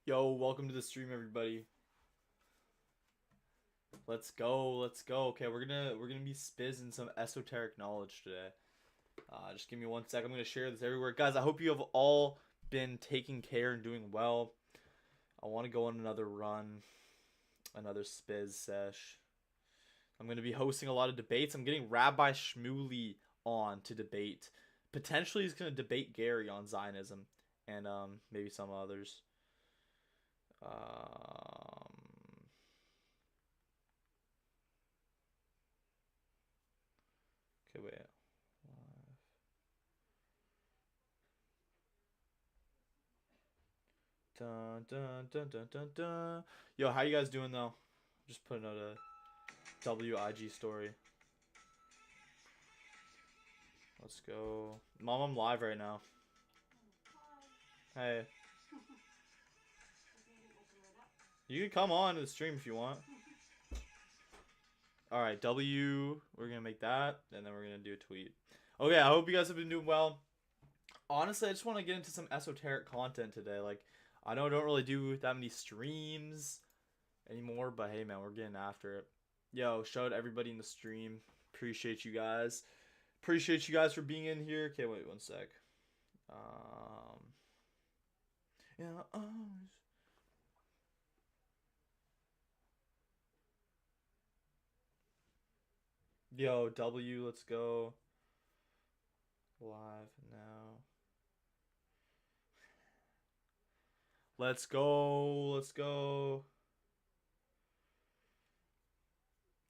Yo, welcome to the stream, everybody. Let's go, let's go. Okay, we're gonna be spizzing some esoteric knowledge today. Just give me 1 sec. I'm gonna share this everywhere, guys. I hope you have all been taking care and doing well. I want to go on another run, another spizz sesh. I'm gonna be hosting a lot of debates. I'm getting Rabbi Shmuley on to debate. Potentially, he's gonna debate Gary on Zionism and maybe some others. Um, okay, wait. Dun, dun, dun, dun, dun, dun. Yo, how you guys doing though? Just putting out a WIG story. Let's go. Mom, I'm live right now. Hey. You can come on to the stream if you want. Alright, W. We're gonna make that, and then we're gonna do a tweet. Okay, I hope you guys have been doing well. Honestly, I just want to get into some esoteric content today. Like, I know I don't really do that many streams anymore, but hey, man, we're getting after it. Yo, shout out everybody in the stream. Appreciate you guys. Appreciate you guys for being in here. Okay, wait 1 sec. Yeah, Yo, W, let's go. Live now. Let's go. Let's go.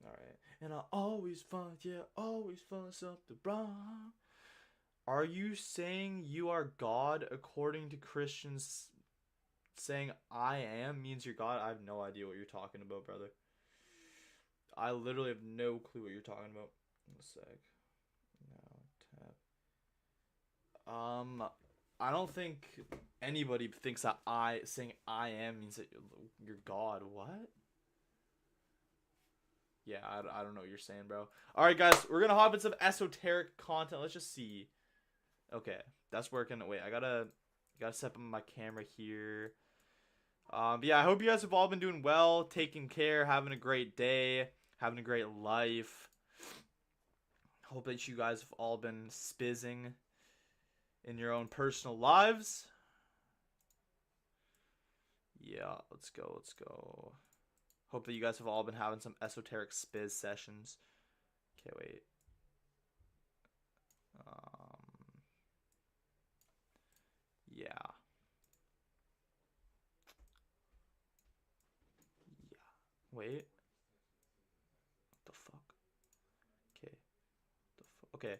Alright. And I always find something wrong. Are you saying you are God according to Christians saying I am means you're God? I have no idea what you're talking about, brother. I literally have no clue what you're talking about. 1 sec. Now tap. I don't think anybody thinks that saying I am means that you're God. What? Yeah, I don't know what you're saying, bro. All right, guys, we're gonna hop into some esoteric content. Let's just see. Okay, that's working. Wait, I gotta set up my camera here. But yeah, I hope you guys have all been doing well, taking care, having a great day, having a great life. Hope that you guys have all been spizzing in your own personal lives. Yeah, let's go, let's go. Hope that you guys have all been having some esoteric spizz sessions. Okay, wait. Yeah. Yeah. Wait. What the fuck? Okay. What the fuck? Okay.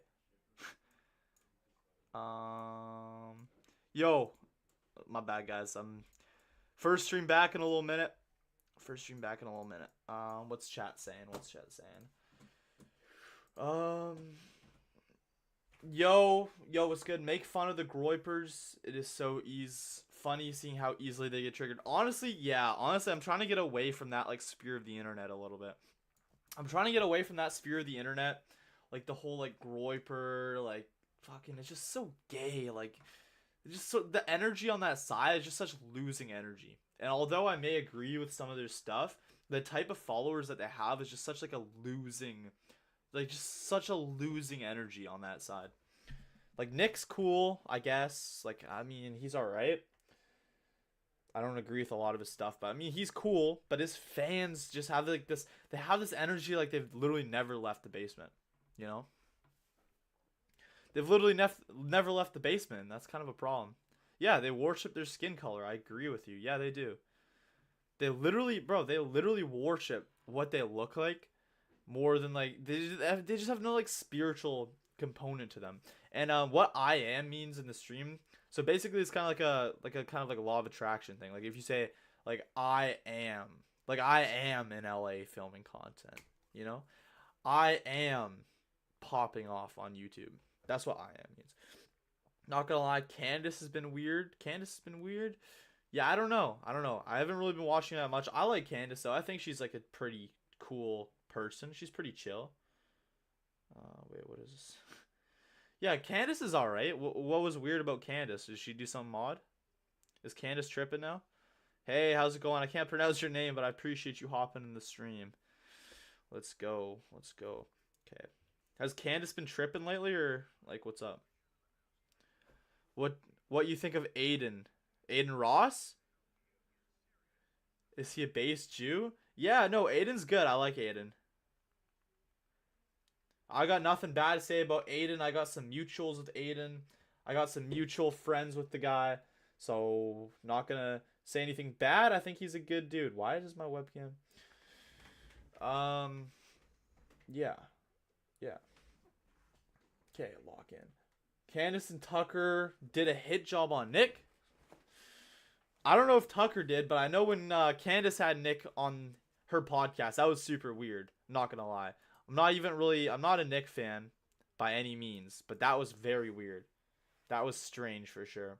Yo. My bad, guys. First stream back in a little minute. What's chat saying? Yo, what's good? Make fun of the groypers. It is so funny seeing how easily they get triggered. Honestly, yeah. Honestly, I'm trying to get away from that like sphere of the internet a little bit. Like the whole like groyper, like fucking. It's just so gay. Like, it's just so the energy on that side is just such losing energy. And although I may agree with some of their stuff, the type of followers that they have is just such like a losing, like just such a losing energy on that side. Like Nick's cool, I guess. Like I mean, he's all right. I don't agree with a lot of his stuff, but I mean, he's cool. But his fans just have like this. They have this energy like they've literally never left the basement. You know, they've literally never left the basement. And that's kind of a problem. Yeah, they worship their skin color. I agree with you. Yeah, they do. They literally, bro, they literally worship what they look like more than like they just have no like spiritual component to them. And what I am means in the stream. So basically, it's kind of like a kind of like a law of attraction thing. Like if you say like I am in LA filming content, you know, I am popping off on YouTube. That's what I am means. Not gonna lie, Candace has been weird. Yeah, I don't know. I haven't really been watching that much. I like Candace though. I think she's like a pretty cool person. She's pretty chill. Wait, what is this? Yeah, Candace is alright. What was weird about Candace? Did she do some mod? Is Candace tripping now? Hey, how's it going? I can't pronounce your name, but I appreciate you hopping in the stream. Let's go. Let's go. Okay. Has Candace been tripping lately, or like what's up? What what you think of Aiden? Aiden Ross? Is he a base Jew? Yeah, no, Aiden's good. I like Aiden. I got nothing bad to say about Aiden. I got some mutuals with Aiden. I got some mutual friends with the guy. So, not gonna say anything bad. I think he's a good dude. Why is my webcam? Um, yeah. Yeah. Okay, lock in. Candace and Tucker did a hit job on Nick. I don't know if Tucker did, but I know when Candace had Nick on her podcast, that was super weird. I'm not gonna lie. I'm not a Nick fan by any means, but that was very weird. That was strange for sure.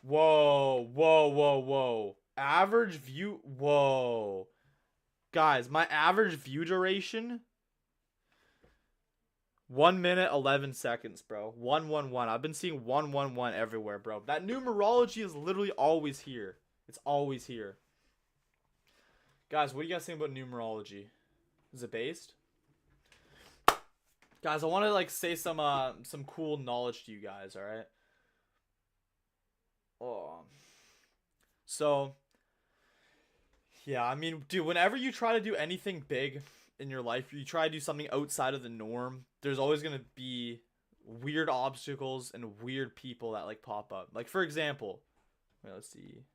Whoa, whoa, whoa, whoa. Average view, whoa. Guys, my average view duration 1 minute 11 seconds, bro. 111. I've been seeing 111 everywhere, bro. That numerology is literally always here. It's always here. Guys, what do you guys think about numerology? Is it based? Guys, I want to like say some cool knowledge to you guys, all right? Oh. So, yeah, I mean, dude, whenever you try to do anything big in your life, you try to do something outside of the norm, there's always going to be weird obstacles and weird people that like pop up. Like for example, wait, let's see.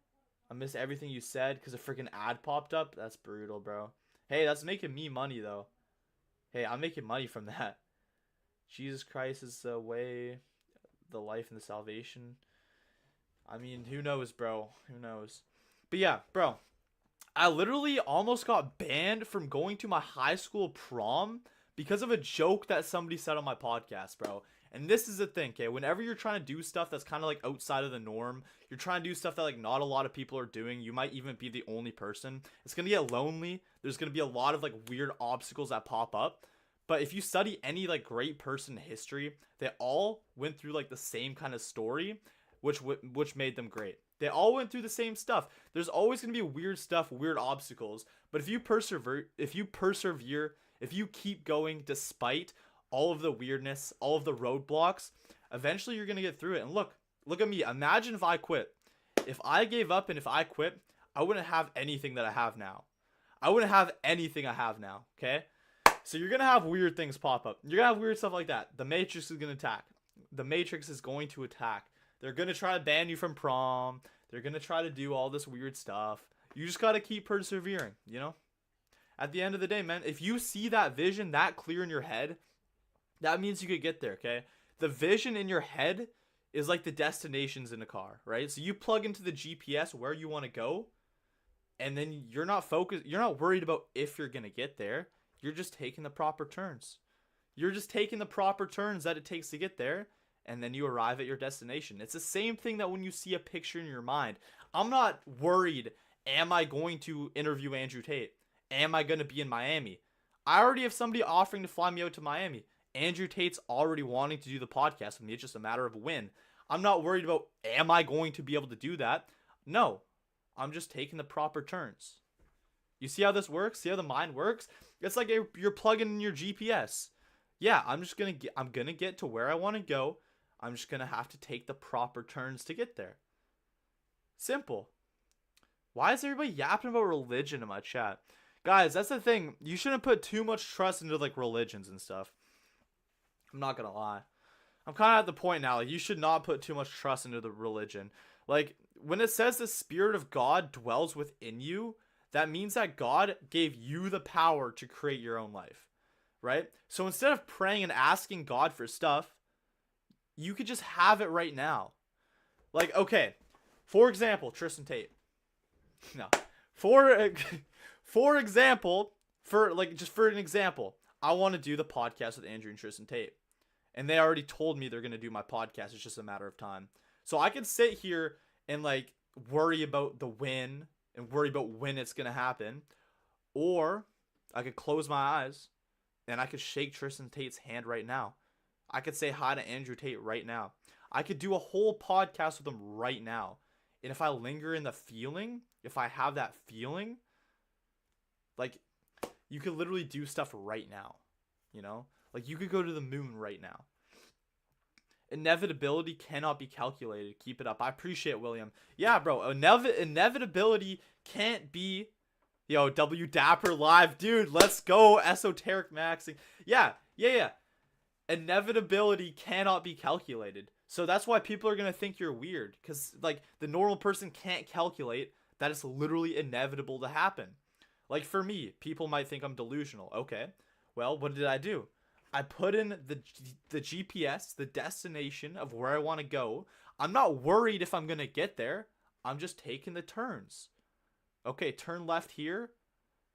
I missed everything you said because a freaking ad popped up. That's brutal, bro. Hey, that's making me money though. Hey, I'm making money from that. Jesus Christ is the way, the life, and the salvation. I mean, who knows, bro? Who knows? But yeah, bro. I literally almost got banned from going to my high school prom because of a joke that somebody said on my podcast, bro. And this is the thing, okay? Whenever you're trying to do stuff that's kind of like outside of the norm, you're trying to do stuff that like not a lot of people are doing, you might even be the only person. It's going to get lonely. There's going to be a lot of like weird obstacles that pop up. But if you study any like great person in history, they all went through like the same kind of story, which made them great. They all went through the same stuff. There's always going to be weird stuff, weird obstacles. But if you persevere, if you keep going despite all of the weirdness, all of the roadblocks, eventually you're going to get through it. And look at me. Imagine if I quit. If I gave up and if I quit, I wouldn't have anything that I have now. I wouldn't have anything I have now, okay? So you're going to have weird things pop up. You're going to have weird stuff like that. The Matrix is going to attack. The Matrix is going to attack. They're going to try to ban you from prom. They're going to try to do all this weird stuff. You just got to keep persevering, you know? At the end of the day, man, if you see that vision that clear in your head, that means you could get there, okay? The vision in your head is like the destinations in a car, right? So you plug into the GPS where you want to go, and then you're not focused. You're not worried about if you're going to get there. You're just taking the proper turns. You're just taking the proper turns that it takes to get there. And then you arrive at your destination. It's the same thing that when you see a picture in your mind. I'm not worried, am I going to interview Andrew Tate? Am I going to be in Miami? I already have somebody offering to fly me out to Miami. Andrew Tate's already wanting to do the podcast with me. It's just a matter of when. I'm not worried about, am I going to be able to do that? No. I'm just taking the proper turns. You see how this works? See how the mind works? It's like you're plugging in your GPS. Yeah, I'm going to get to where I want to go. I'm just going to have to take the proper turns to get there. Simple. Why is everybody yapping about religion in my chat? Guys, that's the thing. You shouldn't put too much trust into like religions and stuff. I'm not going to lie. I'm kind of at the point now. Like, you should not put too much trust into the religion. Like, when it says the Spirit of God dwells within you, that means that God gave you the power to create your own life. Right? So instead of praying and asking God for stuff, you could just have it right now. Like, okay, for example, Tristan Tate. No. For example, for an example, I want to do the podcast with Andrew and Tristan Tate. And they already told me they're going to do my podcast. It's just a matter of time. So I could sit here and like worry about the when and worry about when it's going to happen. Or I could close my eyes and I could shake Tristan Tate's hand right now. I could say hi to Andrew Tate right now. I could do a whole podcast with him right now. And if I linger in the feeling, if I have that feeling, like, you could literally do stuff right now, you know? Like, you could go to the moon right now. Inevitability cannot be calculated. Keep it up. I appreciate it, William. Yeah, bro. Inevitability can't be... Yo, W Dapper live. Dude, let's go. Esoteric maxing. Yeah. Inevitability cannot be calculated. So that's why people are going to think you're weird. Because, like, the normal person can't calculate that it's literally inevitable to happen. Like, for me, people might think I'm delusional. Okay. Well, what did I do? I put in the GPS, the destination of where I want to go. I'm not worried if I'm going to get there. I'm just taking the turns. Okay, turn left here.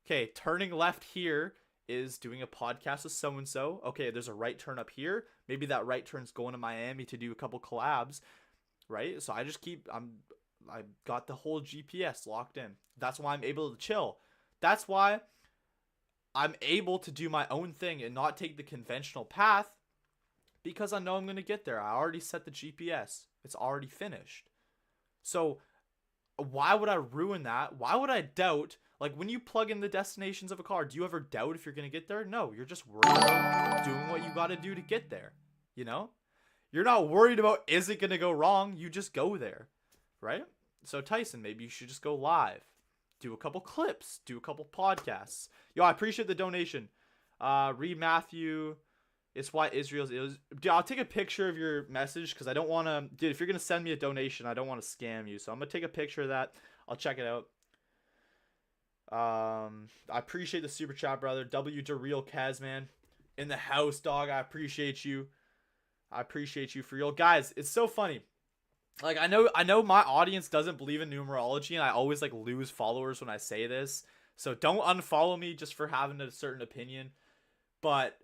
Okay, turning left here is doing a podcast with so-and-so. Okay, there's a right turn up here. Maybe that right turn's going to Miami to do a couple collabs, right? So I just I got the whole GPS locked in. That's why I'm able to chill. That's why I'm able to do my own thing and not take the conventional path, because I know I'm going to get there. I already set the GPS. It's already finished. So why would I ruin that? Why would I doubt? Like, when you plug in the destinations of a car, do you ever doubt if you're going to get there? No, you're just worried about doing what you got to do to get there, you know? You're not worried about, is it going to go wrong? You just go there, right? So Tyson, maybe you should just go live. Do a couple clips. Do a couple podcasts. Yo, I appreciate the donation. Read Matthew. It's why Israel's... Dude, I'll take a picture of your message because I don't want to... Dude, if you're going to send me a donation, I don't want to scam you. So I'm going to take a picture of that. I'll check it out. I appreciate the super chat, brother. W. DeReal Kazman. In the house, dog. I appreciate you. I appreciate you for real. Guys, it's so funny. Like, I know my audience doesn't believe in numerology, and I always, like, lose followers when I say this. So don't unfollow me just for having a certain opinion. But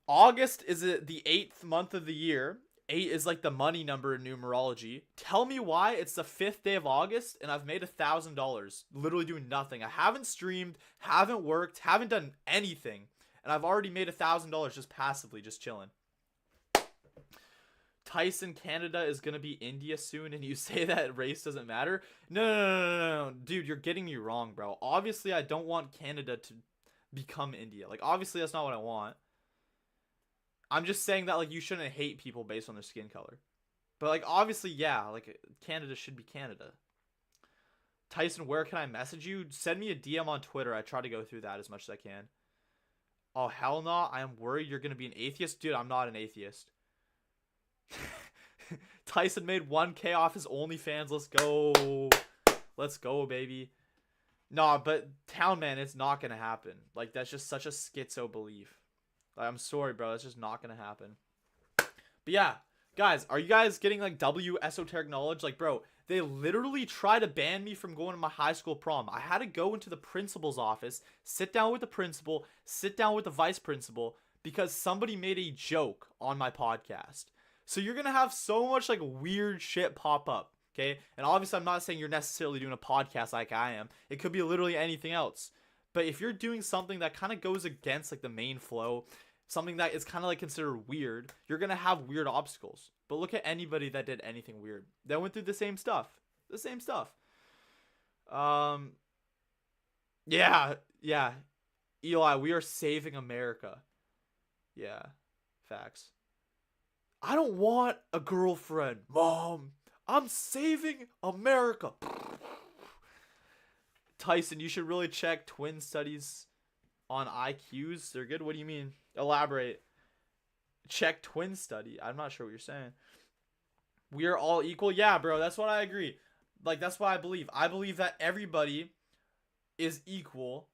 August is the 8th month of the year. 8 is, like, the money number in numerology. Tell me why it's the 5th day of August, and I've made $1,000 literally doing nothing. I haven't streamed, haven't worked, haven't done anything. And I've already made $1,000 just passively, just chilling. Tyson, Canada is going to be India soon, and you say that race doesn't matter? No. Dude, you're getting me wrong, bro. Obviously, I don't want Canada to become India. Like, obviously, that's not what I want. I'm just saying that, like, you shouldn't hate people based on their skin color. But, like, obviously, yeah, like, Canada should be Canada. Tyson, where can I message you? Send me a DM on Twitter. I try to go through that as much as I can. Oh, hell no. I am worried you're going to be an atheist. Dude, I'm not an atheist. Tyson made 1K off his OnlyFans. Let's go. Let's go, baby. Nah, but Town Man, it's not gonna happen. Like, that's just such a schizo belief. Like, I'm sorry, bro. That's just not gonna happen. But yeah, guys, are you guys getting, like, W esoteric knowledge? Like, bro, they literally try to ban me from going to my high school prom. I had to go into the principal's office, sit down with the principal, sit down with the vice principal, because somebody made a joke on my podcast. So you're going to have so much, like, weird shit pop up, okay? And obviously, I'm not saying you're necessarily doing a podcast like I am. It could be literally anything else. But if you're doing something that kind of goes against, like, the main flow, something that is kind of, like, considered weird, you're going to have weird obstacles. But look at anybody that did anything weird. They went through the same stuff. The same stuff. Yeah. Eli, we are saving America. Yeah. Facts. I don't want a girlfriend, Mom. I'm saving America. Tyson, you should really check twin studies on IQs. They're good. What do you mean? Elaborate. Check twin study. I'm not sure what you're saying. We are all equal. Yeah, bro. That's what I agree. Like, that's what I believe. I believe that everybody is equal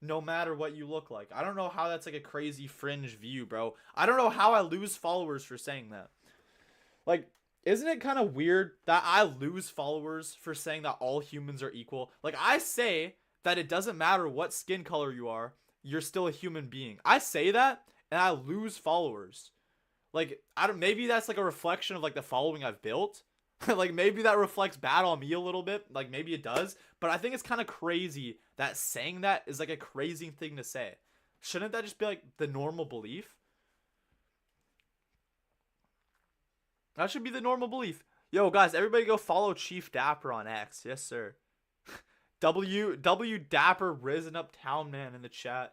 no matter what you look like. I don't know how that's, like, a crazy fringe view, bro. I don't know how I lose followers for saying that. Like, isn't it kind of weird that I lose followers for saying that all humans are equal? Like, I say that it doesn't matter what skin color you are, you're still a human being. I say that, and I lose followers. Like, maybe that's, like, a reflection of, like, the following I've built. Like, maybe that reflects bad on me a little bit. Like, maybe it does. But I think it's kind of crazy that saying that is, like, a crazy thing to say. Shouldn't that just be, like, the normal belief? That should be the normal belief. Yo, guys, everybody go follow Chief Dapper on X. Yes, sir. W Dapper Risen Up Town Man in the chat.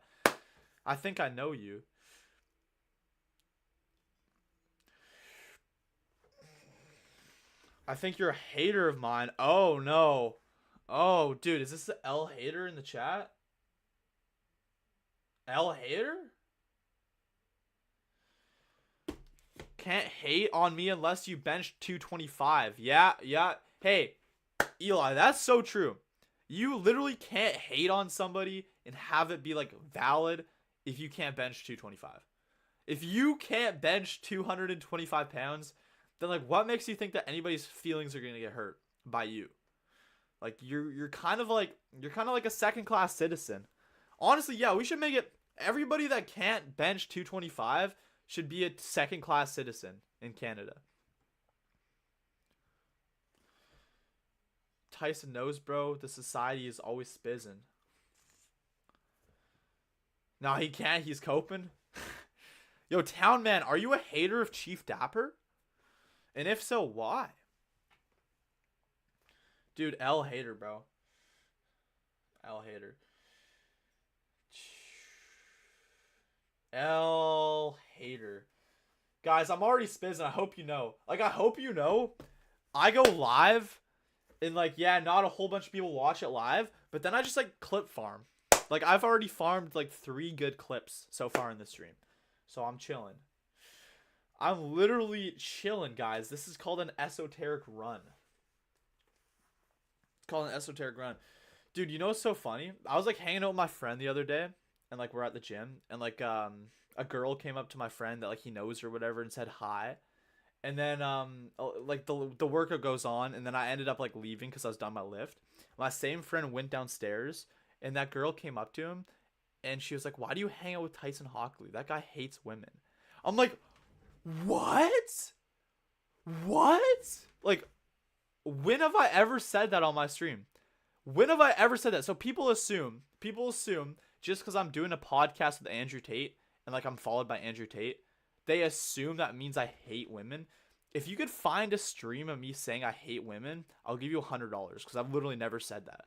I think I know you. I think you're a hater of mine. Oh, no. Oh, dude, is this the L hater in the chat? L hater? Can't hate on me unless you bench 225. Yeah. Hey, Eli, that's so true. You literally can't hate on somebody and have it be like valid if you can't bench 225. If you can't bench 225 pounds, then like what makes you think that anybody's feelings are gonna get hurt by you? Like you're kind of like a second class citizen. Honestly, yeah, we should make it everybody that can't bench 225 should be a second class citizen in Canada. Tyson knows, bro. The society is always spizzing. No, he can't. He's coping. Yo, Town Man, are you a hater of Chief Dapper? And if so, why? Dude, L hater, bro. L hater. L hater. Guys, I'm already spizzing. I hope you know. Like, I hope you know. I go live. And, like, yeah, not a whole bunch of people watch it live. But then I just, like, clip farm. Like, I've already farmed, like, 3 good clips so far in the stream. So I'm chilling. I'm literally chilling, guys. This is called an esoteric run. It's called an esoteric run. Dude, you know what's so funny? I was, like, hanging out with my friend the other day. And, like, we're at the gym. And, like, a girl came up to my friend that, like, he knows or whatever and said hi. And then, like, the workout goes on. And then I ended up, like, leaving because I was done my lift. My same friend went downstairs. And that girl came up to him. And she was like, why do you hang out with Tyson Hockley? That guy hates women. I'm like, what? What? Like, when have I ever said that on my stream? When have I ever said that? So people assume just because I'm doing a podcast with Andrew Tate and like I'm followed by Andrew Tate, they assume that means I hate women. If you could find a stream of me saying I hate women, I'll give you $100 because I've literally never said that.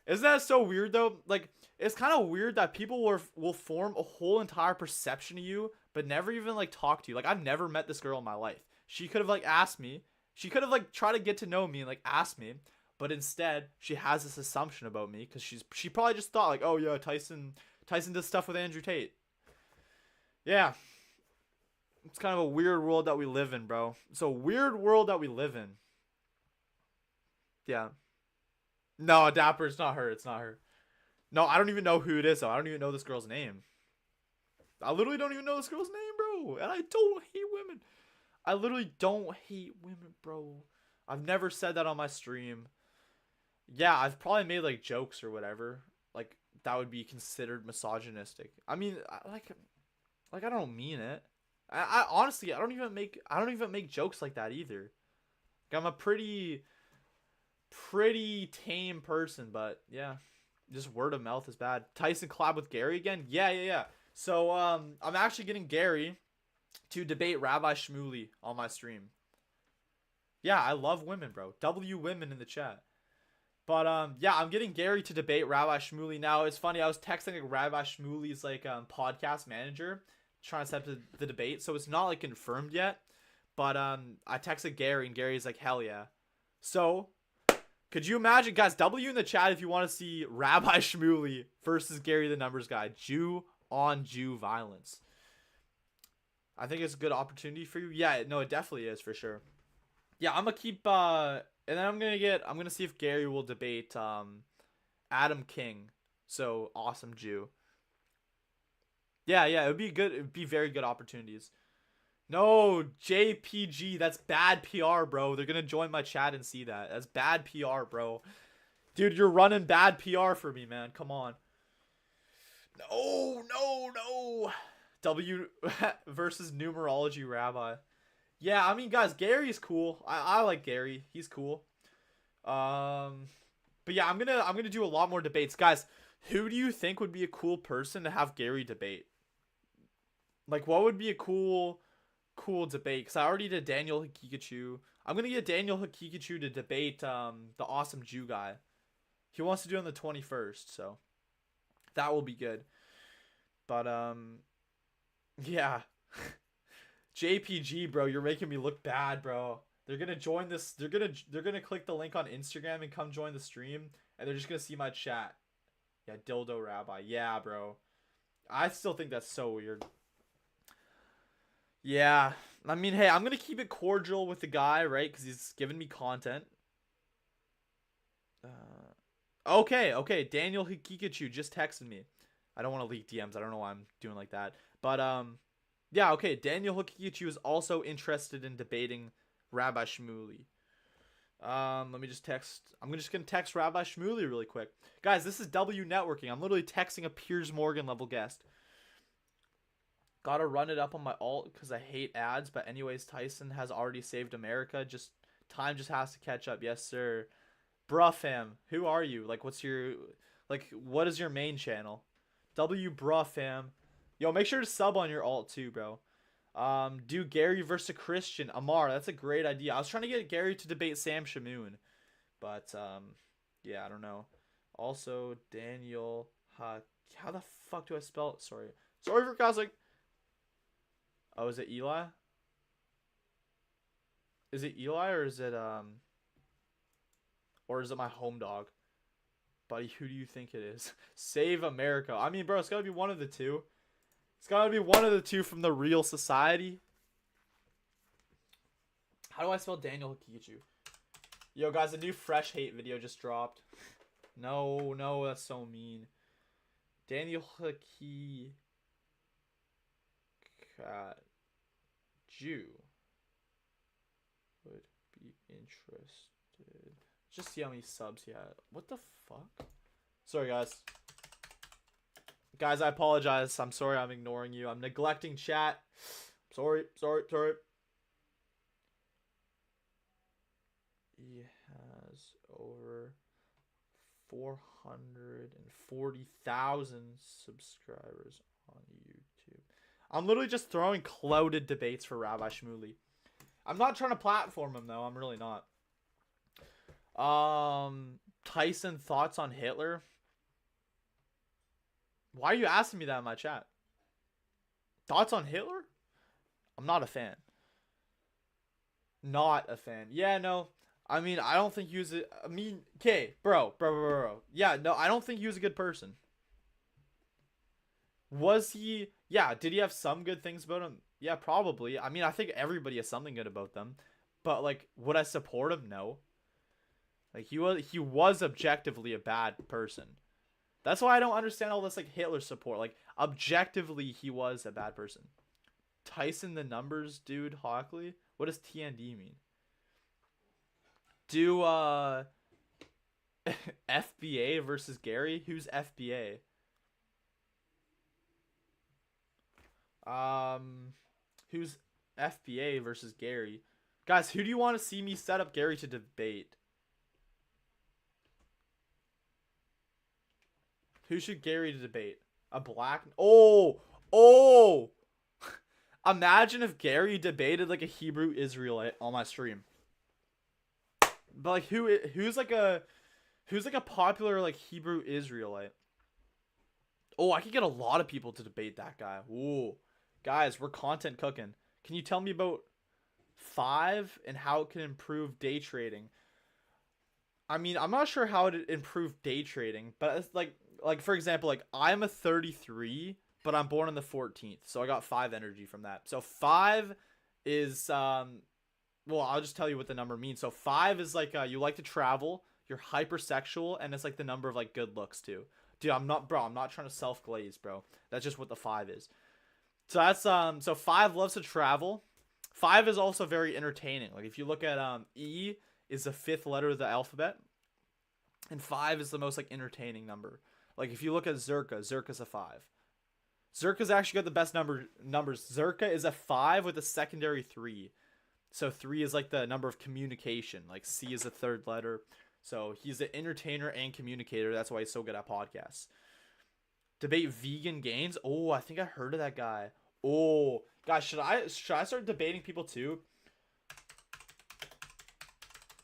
Isn't that so weird though? Like, it's kind of weird that people will form a whole entire perception of you, but never even like talk to you. Like, I've never met this girl in my life. She could have like asked me. She could have like tried to get to know me and like asked me, but instead she has this assumption about me because she probably just thought like, oh yeah, Tyson does stuff with Andrew Tate. Yeah, it's kind of a weird world that we live in, bro. It's a weird world that we live in. Yeah. No, Dapper, it's not her. It's not her. No, I don't even know who it is, though. I don't even know this girl's name. I literally don't even know this girl's name, bro. And I don't hate women. I literally don't hate women, bro. I've never said that on my stream. Yeah, I've probably made, like, jokes or whatever. Like, that would be considered misogynistic. I mean, I don't mean it. I honestly, I don't even make jokes like that either. Like, I'm a pretty tame person, but yeah, just word of mouth is bad. Tyson collab with Gary again? Yeah. So I'm actually getting Gary to debate Rabbi Shmuley on my stream. Yeah, I love women, bro. W women in the chat. But yeah, I'm getting Gary to debate Rabbi Shmuley. Now it's funny, I was texting like Rabbi Shmuley's like podcast manager trying to set up the debate, so it's not like confirmed yet. But I texted Gary and Gary's like, hell yeah. So could you imagine, guys, W in the chat if you want to see Rabbi Shmuley versus Gary the Numbers Guy. Jew on Jew violence. I think it's a good opportunity for you. Yeah, no, it definitely is for sure. Yeah, I'm going to keep, and then I'm going to see if Gary will debate Adam King. So, awesome Jew. Yeah, it would be good. It would be very good opportunities. No, JPG, that's bad PR, bro. They're gonna join my chat and see that. That's bad PR, bro. Dude, you're running bad PR for me, man. Come on. No. W versus Numerology Rabbi. Yeah, I mean, guys, Gary's cool. I like Gary. He's cool. But yeah, I'm gonna do a lot more debates. Guys, who do you think would be a cool person to have Gary debate? Like, what would be a cool debate? Because I already did Daniel Hikikachu. I'm gonna get Daniel Hakikachu to debate the awesome Jew guy. He wants to do it on the 21st, so that will be good. But yeah. JPG, bro, you're making me look bad, bro. They're gonna join this. They're gonna click the link on Instagram and come join the stream, and they're just gonna see my chat. Yeah, dildo rabbi. Yeah, bro. I still think that's so weird. Yeah, I mean, hey, I'm gonna keep it cordial with the guy, right? Because he's giving me content. Okay. Daniel Hikikachu just texted me. I don't want to leak DMs. I don't know why I'm doing like that. But yeah, okay. Daniel Hikikachu is also interested in debating Rabbi Shmuley. Let me just text. I'm just gonna text Rabbi Shmuley really quick, guys. This is W networking. I'm literally texting a Piers Morgan level guest. Gotta run it up on my alt because I hate ads. But anyways, Tyson has already saved America. Just time just has to catch up. Yes, sir. Bruh fam, who are you? Like, what's your, like, what is your main channel? W bruh fam. Yo, make sure to sub on your alt too, bro. Do Gary versus Christian. Amar, that's a great idea. I was trying to get Gary to debate Sam Shamoon. But, yeah, I don't know. Also, Daniel, how the fuck do I spell it? Sorry for cussing. Oh, is it Eli? Is it Eli or is it my home dog? Buddy, who do you think it is? Save America. I mean, bro, it's gotta be one of the two. It's gotta be one of the two from the real society. How do I spell Daniel Hakichu? Yo, guys, a new fresh hate video just dropped. No, that's so mean. Daniel Hakichu would be interested. Just see how many subs he had. What the fuck? Sorry, guys. Guys, I apologize. I'm sorry I'm ignoring you. I'm neglecting chat. Sorry. He has over 440,000 subscribers on YouTube. I'm literally just throwing clouded debates for Rabbi Shmuley. I'm not trying to platform him, though. I'm really not. Tyson, thoughts on Hitler? Why are you asking me that in my chat? Thoughts on Hitler? I'm not a fan. Not a fan. Yeah, no. I mean, I don't think he was I mean, okay, bro. Yeah, no, I don't think he was a good person. Was he? Yeah, did he have some good things about him? Yeah, probably. I mean, I think everybody has something good about them. But, like, would I support him? No. Like, he was objectively a bad person. That's why I don't understand all this, like, Hitler support. Like, objectively, he was a bad person. Tyson the numbers dude, Hockley? What does TND mean? Do, FBA versus Gary? Who's FBA? Who's FBA versus Gary? Guys, who do you want to see me set up Gary to debate? Who should Gary to debate? A black... Oh! Imagine if Gary debated like a Hebrew Israelite on my stream. But like who's like a popular like Hebrew Israelite? Oh, I could get a lot of people to debate that guy. Ooh. Guys, we're content cooking. Can you tell me about 5 and how it can improve day trading? I mean, I'm not sure how it improve day trading, but it's like for example, like I'm a 33, but I'm born on the 14th, so I got 5 energy from that. So 5 is well, I'll just tell you what the number means. So 5 is like you like to travel, you're hypersexual, and it's like the number of like good looks too. Dude, I'm not trying to self-glaze, bro. That's just what the 5 is. So that's so 5 loves to travel. 5 is also very entertaining. Like if you look at E is the 5th letter of the alphabet, and 5 is the most like entertaining number. Like if you look at Zerka's a 5. Zerka's actually got the best numbers. Zerka is a 5 with a secondary 3. So 3 is like the number of communication. Like C is the 3rd letter. So he's an entertainer and communicator. That's why he's so good at podcasts. Debate vegan gains. Oh, I think I heard of that guy. Oh, guys, should I start debating people too?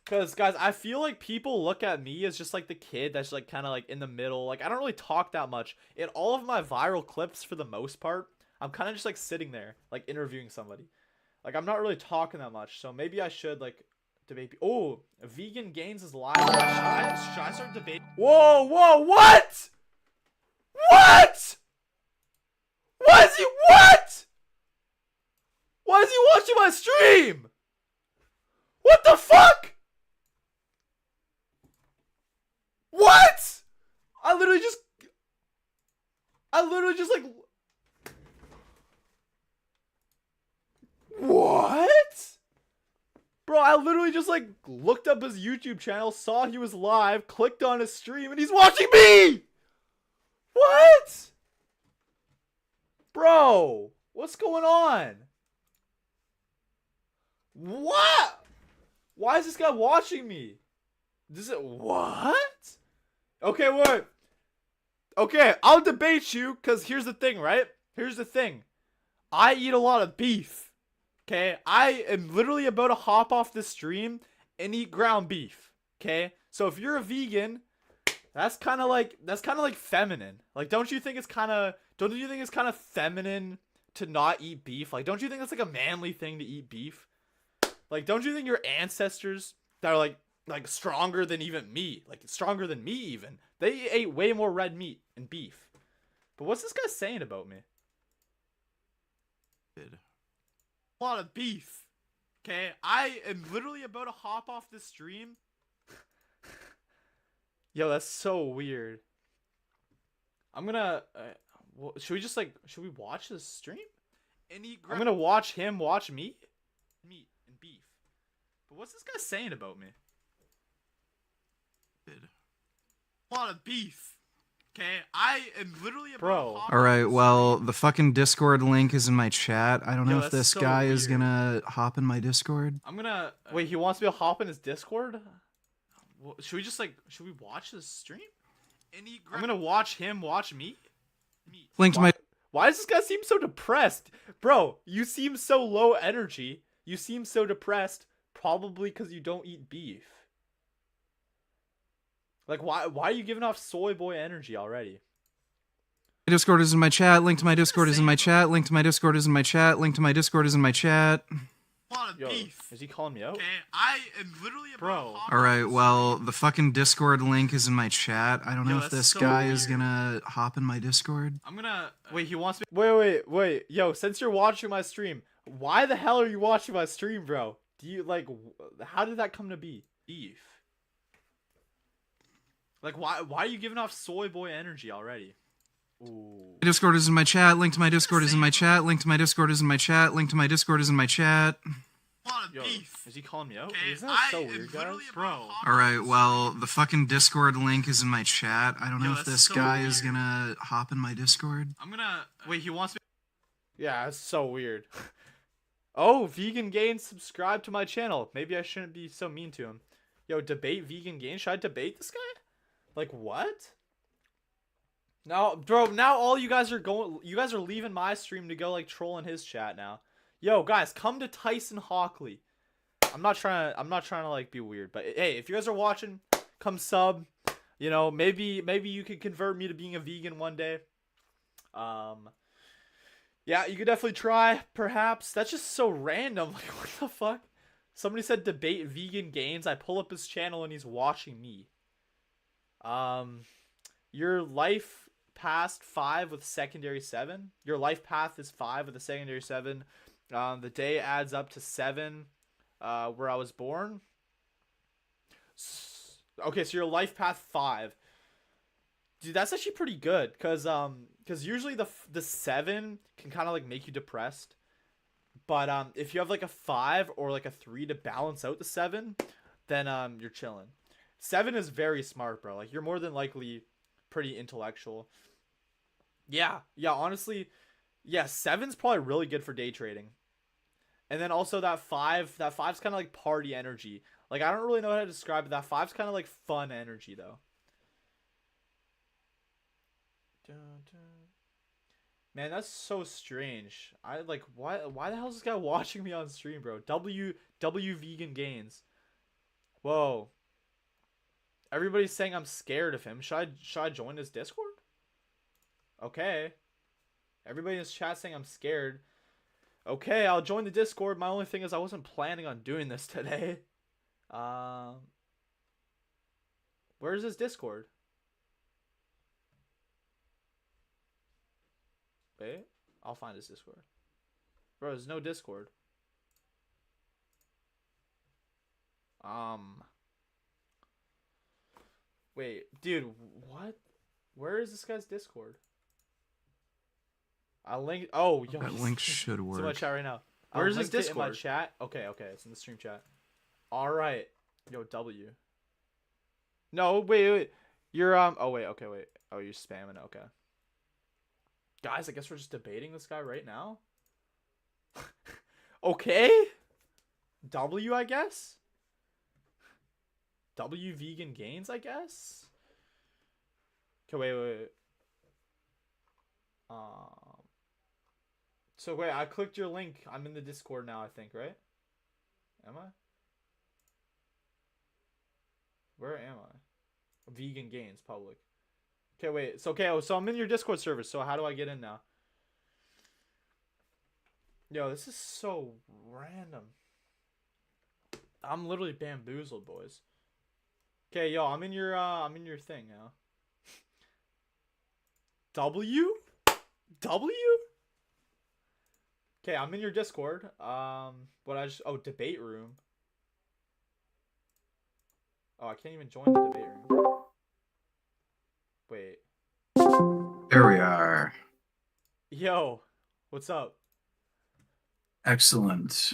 Cause guys, I feel like people look at me as just like the kid that's like kind of like in the middle. Like I don't really talk that much. In all of my viral clips, for the most part, I'm kind of just like sitting there, like interviewing somebody. Like I'm not really talking that much. So maybe I should like debate. Oh, Vegan Gains is live. Should I start debating? Whoa, whoa, what? What? Why is he what? Why is he watching my stream? What the fuck? What? I literally just like what? Bro, I literally just like looked up his YouTube channel, saw he was live, clicked on his stream, and he's watching me! What? Bro, what's going on? What? Why is this guy watching me? What? Okay, wait. Okay, I'll debate you, because here's the thing, right? Here's the thing. I eat a lot of beef. Okay? I am literally about to hop off this stream and eat ground beef. Okay? So if you're a vegan, that's kind of like feminine. Like, don't you think it's kind of feminine to not eat beef? Like, don't you think that's like a manly thing to eat beef? Like, don't you think your ancestors that are like stronger than even me, like stronger than me even, they ate way more red meat and beef? But what's this guy saying about me? A lot of beef. Okay, I am literally about to hop off this stream. Yo, that's so weird. I'm gonna should we watch this stream? I'm gonna watch him watch me meat and beef. But what's this guy saying about me? A lot of beef. Okay, I am literally about to hop. All right, well, the fucking Discord link is in my chat. I don't know if this guy is gonna hop in my Discord. I'm gonna wait. He wants me to hop in his Discord. Should we watch this stream? I'm gonna watch him watch me. Link to my. Why does this guy seem so depressed, bro? You seem so low energy. You seem so depressed. Probably because you don't eat beef. Like, why are you giving off soy boy energy already? My Discord is in my chat. Link to my Discord is in my chat. Link to my Discord is in my chat. Link to my Discord is in my chat. Yo, is he calling me out? Okay, I am literally bro. All right, well, the fucking Discord link is in my chat. I don't know if this guy is gonna hop in my Discord. I'm gonna wait. He wants me. Wait. Yo, since you're watching my stream, why the hell are you watching my stream, bro? Do you like? How did that come to be? Beef. Like, why are you giving off soy boy energy already? Ooh. My Discord is in my chat. Link to my Discord is in my chat. Link to my Discord is in my chat. Link to my Discord is in my chat. Yo, is he calling me out? Isn't that so weird, guys? Bro. Alright, well, the fucking Discord link is in my chat. I don't know if this guy is gonna hop in my Discord. I'm gonna wait, he wants me. Yeah, it's so weird. Oh, Vegan Gains subscribe to my channel. Maybe I shouldn't be so mean to him. Yo, debate Vegan Gains? Should I debate this guy? Like, what? Now, bro, now all you guys are leaving my stream to go like troll in his chat now. Yo, guys, come to Tyson Hockley. I'm not trying to like be weird, but hey, if you guys are watching, come sub. You know, maybe you could convert me to being a vegan one day. Yeah, you could definitely try, perhaps. That's just so random. Like, what the fuck? Somebody said debate Vegan Gains. I pull up his channel and he's watching me. Your life passed 5 with secondary 7. Your life path is 5 with a secondary 7. The day adds up to 7 where I was born. Okay, so your life path 5. Dude, that's actually pretty good because usually the 7 can kind of like make you depressed. But if you have like a 5 or like a 3 to balance out the 7, then you're chilling. 7 is very smart, bro. Like, you're more than likely pretty intellectual. Yeah, honestly, yeah, 7's probably really good for day trading. And then also that 5's kind of like party energy. Like, I don't really know how to describe it. That 5's kind of like fun energy, though. Man, that's so strange. I like, why the hell is this guy watching me on stream, bro? W Vegan Gains. Whoa. Everybody's saying I'm scared of him. Should I join his Discord? Okay. Everybody in this chat saying I'm scared. Okay, I'll join the Discord. My only thing is I wasn't planning on doing this today. Um, where's his Discord? Wait, I'll find his Discord. Bro, there's no Discord. Um, wait, dude, what? Where is this guy's Discord? I link. Oh, yo, That link should it's in my work. chat right now. Where's his Discord? In my Discord? chat. Okay, it's in the stream chat. All right, yo, W. No, wait. You're Oh wait, okay, wait. Oh, you're spamming. Okay. Guys, I guess we're just debating this guy right now. Okay. W, I guess. W vegan gains, I guess. Okay, wait. So wait, I clicked your link. I'm in the Discord now, I think, right? Am I? Where am I? Vegan gains, public. Okay, wait. So I'm in your Discord server. So how do I get in now? Yo, this is so random. I'm literally bamboozled, boys. Okay, yo, I'm in your thing now. W? W? Okay, I'm in your Discord. Debate room. Oh, I can't even join the debate room. Wait. There we are. Yo, what's up? Excellent.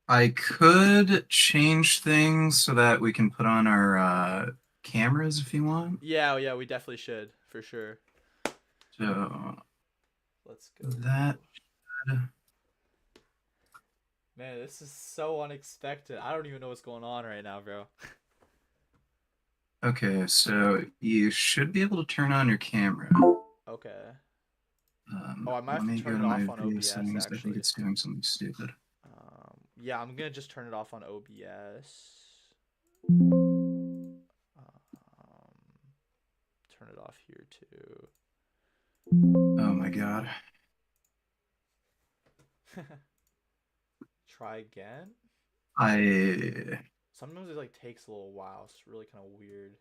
I could change things so that we can put on our cameras if you want. Yeah, we definitely should, for sure. So let's go. That. Man, this is so unexpected. I don't even know what's going on right now, bro. Okay, so you should be able to turn on your camera. Okay. I might have to turn it off on OBS, settings. actually. I think it's doing something stupid. Yeah, I'm gonna just turn it off on OBS. Turn it off here too. Oh my god. Try again? Sometimes it like takes a little while. It's really kind of weird.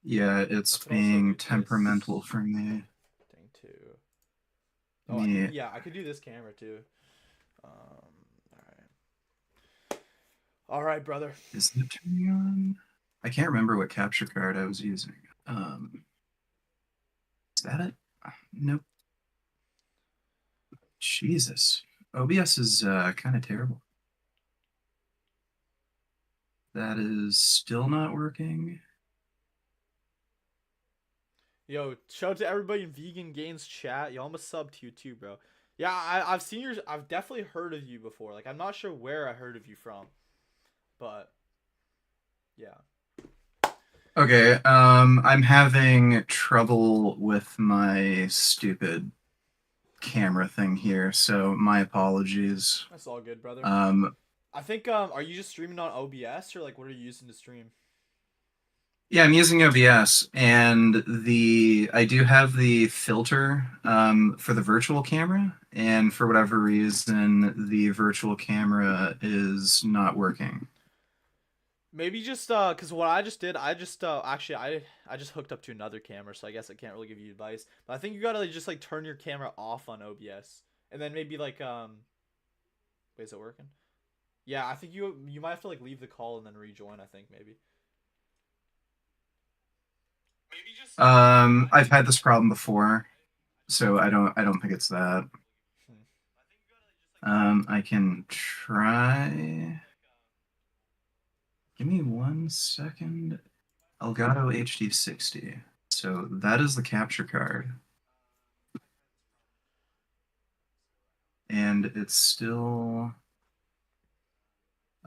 Yeah, it's being temperamental for me. Thing too. Oh, yeah, I could do this camera too. All right, brother. Is it turning on? I can't remember what capture card I was using. Is that it? Nope. Jesus. OBS is kind of terrible. That is still not working. Yo, shout out to everybody in Vegan Gains chat. Yo, I'm a sub to you too, bro. Yeah, I've seen yours. I've definitely heard of you before. Like, I'm not sure where I heard of you from, but yeah. Okay, I'm having trouble with my stupid camera thing here, so my apologies. That's all good, brother. I think are you just streaming on OBS, or like what are you using to stream? Yeah, I'm using OBS, and I do have the filter for the virtual camera, and for whatever reason, the virtual camera is not working. Maybe just because what I just did, I just actually I just hooked up to another camera, so I guess I can't really give you advice. But I think you gotta like, just like turn your camera off on OBS, and then maybe like wait, is it working? Yeah, I think you might have to like leave the call and then rejoin. I think maybe. I've had this problem before, so I don't think it's that. I can try. Give me 1 second. Elgato HD60. So that is the capture card. And it's still...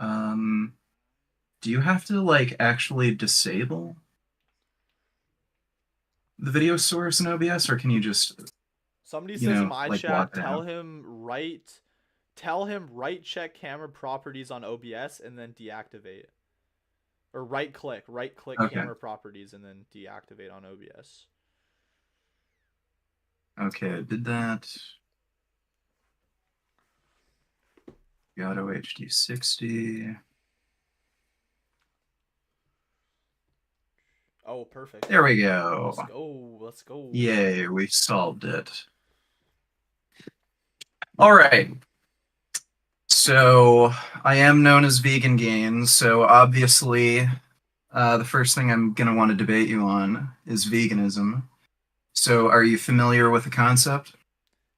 do you have to, like, actually disable the video source in OBS, or can you just... Somebody says in my like, chat, tell him Tell him right check camera properties on OBS and then deactivate. Or right click Okay. camera properties and then deactivate on OBS. Okay, I did that. Got OHD 60. Oh, perfect. There we go. Let's go. Let's go. Yay, we solved it. All right. So I am known as Vegan Gains. So obviously, the first thing I'm going to want to debate you on is veganism. So are you familiar with the concept?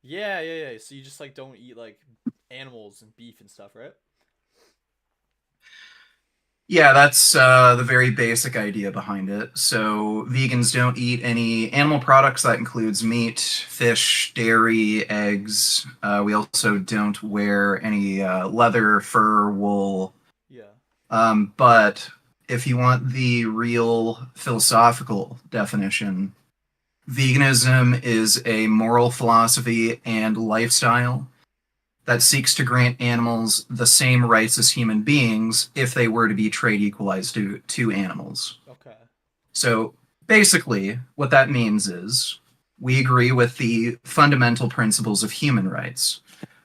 Yeah. So you just like don't eat like animals and beef and stuff, right? Yeah, that's the very basic idea behind it. So vegans don't eat any animal products. That includes meat, fish, dairy, eggs. We also don't wear any leather, fur, wool. Yeah. But if you want the real philosophical definition, veganism is a moral philosophy and lifestyle that seeks to grant animals the same rights as human beings if they were to be trade equalized to animals. Okay. So basically, what that means is we agree with the fundamental principles of human rights.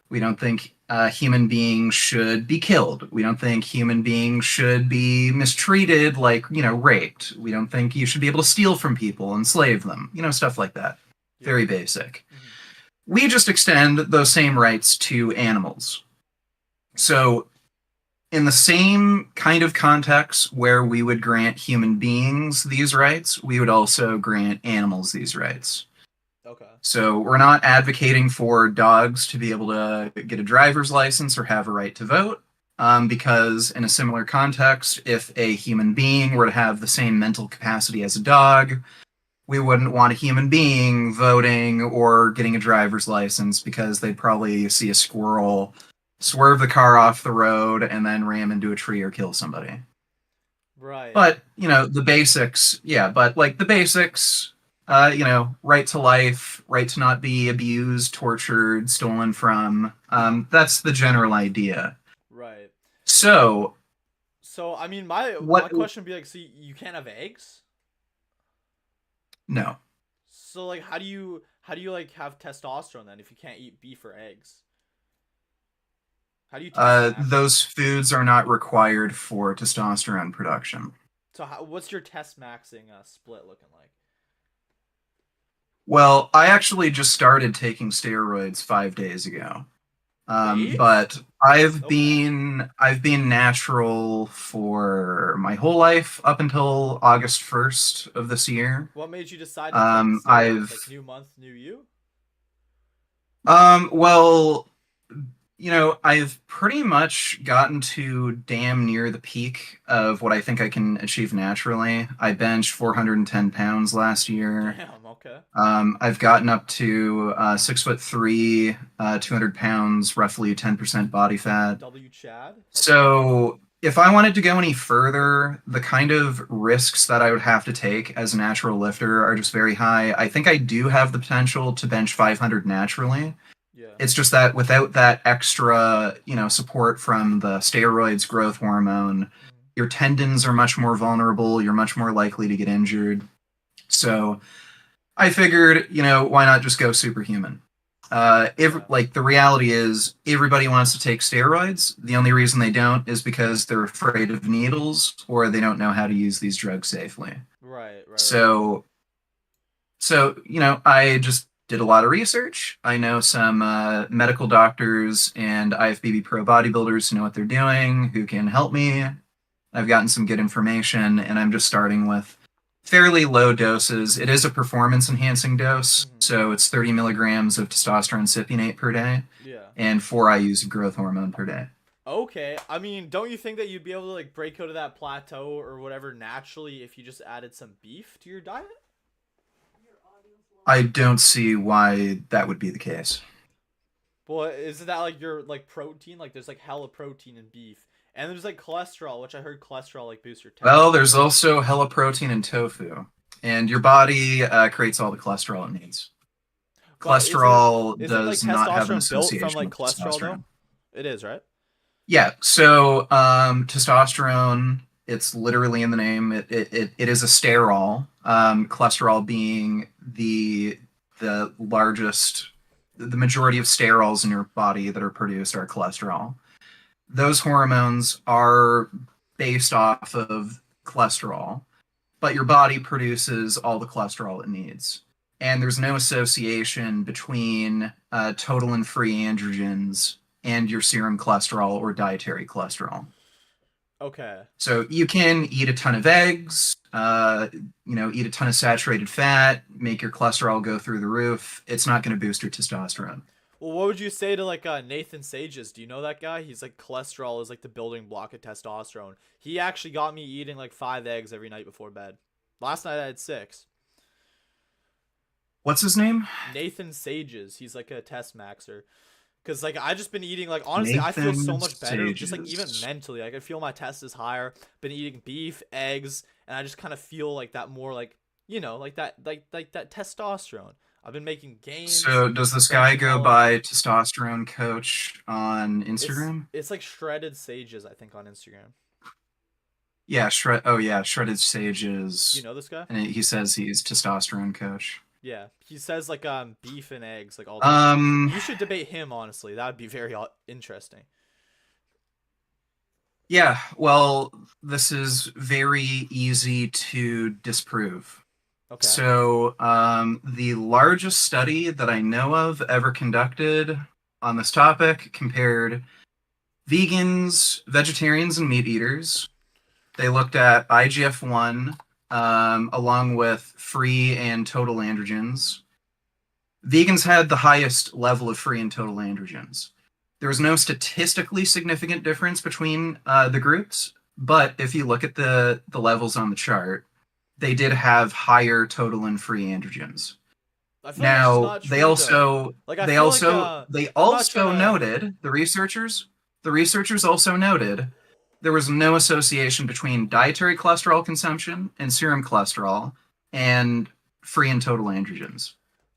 We don't think human beings should be killed. We don't think human beings should be mistreated, like, raped. We don't think you should be able to steal from people, enslave them, stuff like that. Yeah. Very basic. Mm-hmm. We just extend those same rights to animals. So, in the same kind of context where we would grant human beings these rights, we would also grant animals these rights. Okay. So, we're not advocating for dogs to be able to get a driver's license or have a right to vote, because in a similar context, if a human being were to have the same mental capacity as a dog, we wouldn't want a human being voting or getting a driver's license because they'd probably see a squirrel, swerve the car off the road, and then ram into a tree or kill somebody. Right. But, the basics, yeah, but like the basics, right to life, right to not be abused, tortured, stolen from, that's the general idea. Right. So, So I mean, my what, question would be like, so you can't have eggs? no. So like, how do you like have testosterone then if you can't eat beef or eggs? How do you test max it? Those foods are not required for testosterone production. So what's your test maxing split looking like? Well, I actually just started taking steroids 5 days ago. Wait. But I've Okay. been natural for my whole life up until August 1st of this year. What made you decide to take steroids? Like I've new month, new you? well, I've pretty much gotten to damn near the peak of what I think I can achieve naturally. I benched 410 pounds last year. Damn. Okay. I've gotten up to 6'3", 200 pounds, roughly 10% body fat. W Chad. Okay. So if I wanted to go any further, the kind of risks that I would have to take as a natural lifter are just very high. I think I do have the potential to bench 500 naturally. Yeah. It's just that without that extra, support from the steroids, growth hormone, Mhm. your tendons are much more vulnerable. You're much more likely to get injured. So I figured, why not just go superhuman? Yeah. Like the reality is, everybody wants to take steroids. The only reason they don't is because they're afraid of needles or they don't know how to use these drugs safely. Right. So, I just did a lot of research. I know some medical doctors and IFBB pro bodybuilders who know what they're doing, who can help me. I've gotten some good information, and I'm just starting with fairly low doses. It is a performance enhancing dose, Hmm. so it's 30 milligrams of testosterone cypionate per day Yeah. and 4 IUs of growth hormone per day. Okay. I mean, don't you think that you'd be able to like break out of that plateau or whatever naturally if you just added some beef to your diet? I don't see why that would be the case. Well, isn't that like your like protein? Like there's like hella protein in beef. And there's like cholesterol, which I heard cholesterol like boosts your Well, there's testosterone. also hella protein in tofu, and your body creates all the cholesterol it needs. But isn't Cholesterol isn't like does not have an testosterone built from association like with cholesterol though? testosterone. It is, right? Yeah, so testosterone, it's literally in the name. It is a sterol. Cholesterol being the largest, the majority of sterols in your body that are produced are cholesterol. Those hormones are based off of cholesterol, but your body produces all the cholesterol it needs. And there's no association between total and free androgens and your serum cholesterol or dietary cholesterol. Okay. So you can eat a ton of eggs, eat a ton of saturated fat, make your cholesterol go through the roof. It's not going to boost your testosterone. Well, what would you say to like Nathan Sages? Do you know that guy? He's like cholesterol is like the building block of testosterone. He actually got me eating like 5 eggs every night before bed. Last night I had 6. What's his name? Nathan Sages. He's like a test maxer. Cause like I just been eating like honestly I feel so Nathan much better just like even Sages. mentally like I feel my test is higher. Been eating beef, eggs, and I just kind of feel like that more like like that testosterone. I've been making gains, So does this guy benching go hella. by Testosterone Coach on It's Instagram? it's like shredded sages I think on Instagram. Yeah, Shredded Do you Sages, know this guy? and he says he's Testosterone Coach. Yeah, he says like beef and eggs like all day. Um, You should debate him honestly. That would be very interesting. yeah, well, this is very easy to disprove. Okay. So, the largest study that I know of ever conducted on this topic compared vegans, vegetarians, and meat eaters. They looked at IGF-1 along with free and total androgens. Vegans had the highest level of free and total androgens. There was no statistically significant difference between the groups, but if you look at the levels on the chart, they did have higher total and free androgens. I feel like that's just Now not true though. Like I feel like they I'm not trying also to. noted the researchers also noted there was no association between dietary cholesterol consumption and serum cholesterol and free and total androgens.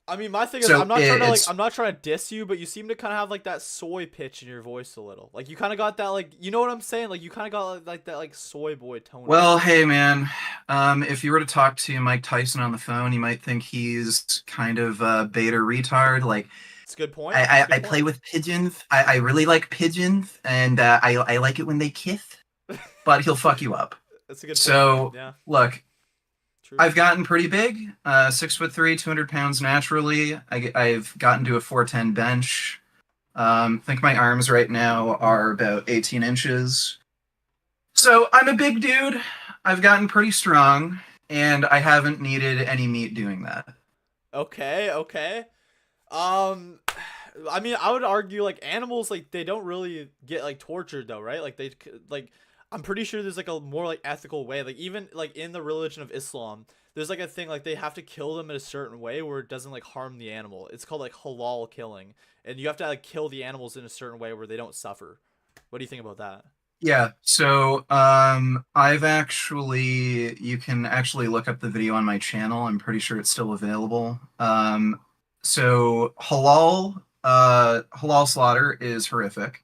I mean, my thing is, So it's I'm not trying to diss you, but you seem to kind of have like that soy pitch in your voice a little. Like you kind of got that, like you know what I'm saying? Like you kind of got like that, like soy boy tone about well, you. hey man, if you were to talk to Mike Tyson on the phone, you might think he's kind of a beta retard. Like It's a good point. It's a good I play point. with pigeons. I really like pigeons, and I like it when they kiss. But he'll fuck you up. That's a good point. So Yeah, look, true. I've gotten pretty big, 6'3", 200 pounds naturally. I've gotten to a 410 bench. I think my arms right now are about 18 inches. So I'm a big dude. I've gotten pretty strong, and I haven't needed any meat doing that. Okay, okay. Um, I mean, I would argue like animals like they don't really get like tortured though, right? Like like I'm pretty sure there's like a more like ethical way. Like even like in the religion of Islam, there's like a thing like they have to kill them in a certain way where it doesn't like harm the animal. It's called like halal killing, and you have to like kill the animals in a certain way where they don't suffer. What do you think about that? Yeah, so I've actually you can actually look up the video on my channel. I'm pretty sure it's still available. So halal slaughter is horrific.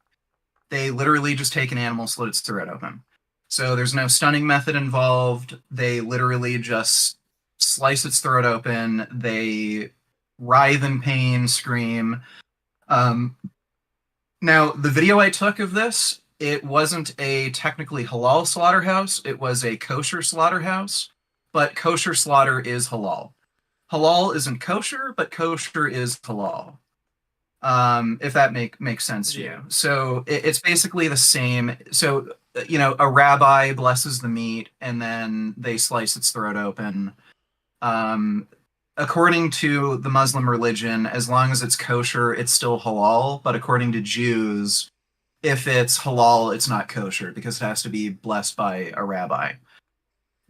They literally just take an animal, slit its throat open. So there's no stunning method involved. They literally just slice its throat open. They writhe in pain, scream. Um, Now, the video I took of this, it wasn't a technically halal slaughterhouse. It was a kosher slaughterhouse, but kosher slaughter is halal. Halal isn't kosher, but kosher is halal. If that makes sense to Yeah. you. So it's basically the same. So a rabbi blesses the meat, and then they slice its throat open. Um, According to the Muslim religion, as long as it's kosher, it's still halal. But according to Jews, if it's halal, it's not kosher because it has to be blessed by a rabbi.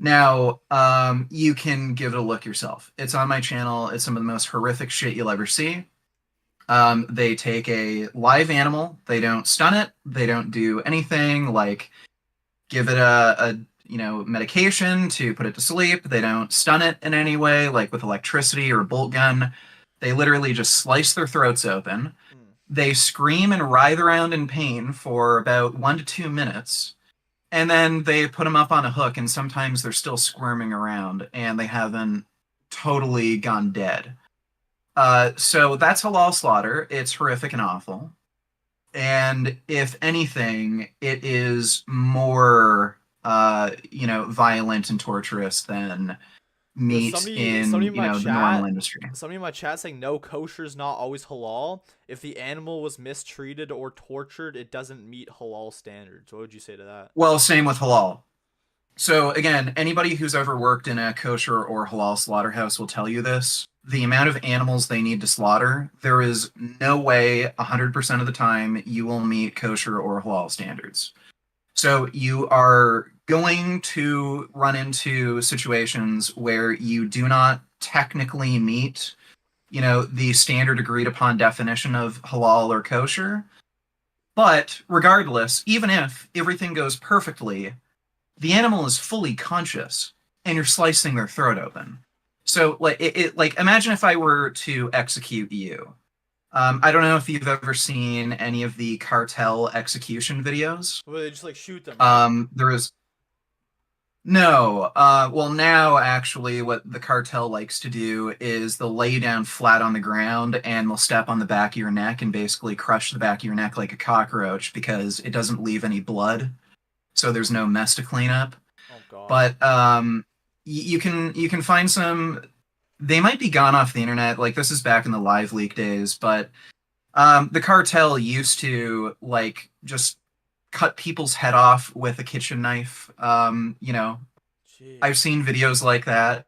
Now, you can give it a look yourself. It's on my channel. It's some of the most horrific shit you'll ever see. They take a live animal. They don't stun it. They don't do anything like give it a medication to put it to sleep. They don't stun it in any way, like with electricity or a bolt gun. They literally just slice their throats open. Hmm. They scream and writhe around in pain for about 1 to 2 minutes, and then they put them up on a hook, and sometimes they're still squirming around, and they haven't totally gone dead. So that's halal slaughter. It's horrific and awful. And if anything, it is more, violent and torturous than Yo, meat somebody in, in my the normal chat, industry. somebody in my chat saying no, kosher is not always halal. If the animal was mistreated or tortured, it doesn't meet halal standards. What would you say to that? Well, same with halal. So again, anybody who's ever worked in a kosher or halal slaughterhouse will tell you this. The amount of animals they need to slaughter, there is no way 100% of the time you will meet kosher or halal standards. So you are going to run into situations where you do not technically meet, the standard agreed upon definition of halal or kosher. But regardless, even if everything goes perfectly, the animal is fully conscious and you're slicing their throat open. So like imagine if I were to execute you. I don't know if you've ever seen any of the cartel execution videos. Well, they just like shoot them, right? There is no. Well, now actually, what the cartel likes to do is they'll lay you down flat on the ground and they'll step on the back of your neck and basically crush the back of your neck like a cockroach because it doesn't leave any blood, so there's no mess to clean up. Oh God. But you can find some. They might be gone off the internet. Like this is back in the live leak days, but the cartel used to like just cut people's head off with a kitchen knife. Jeez. I've seen videos like that.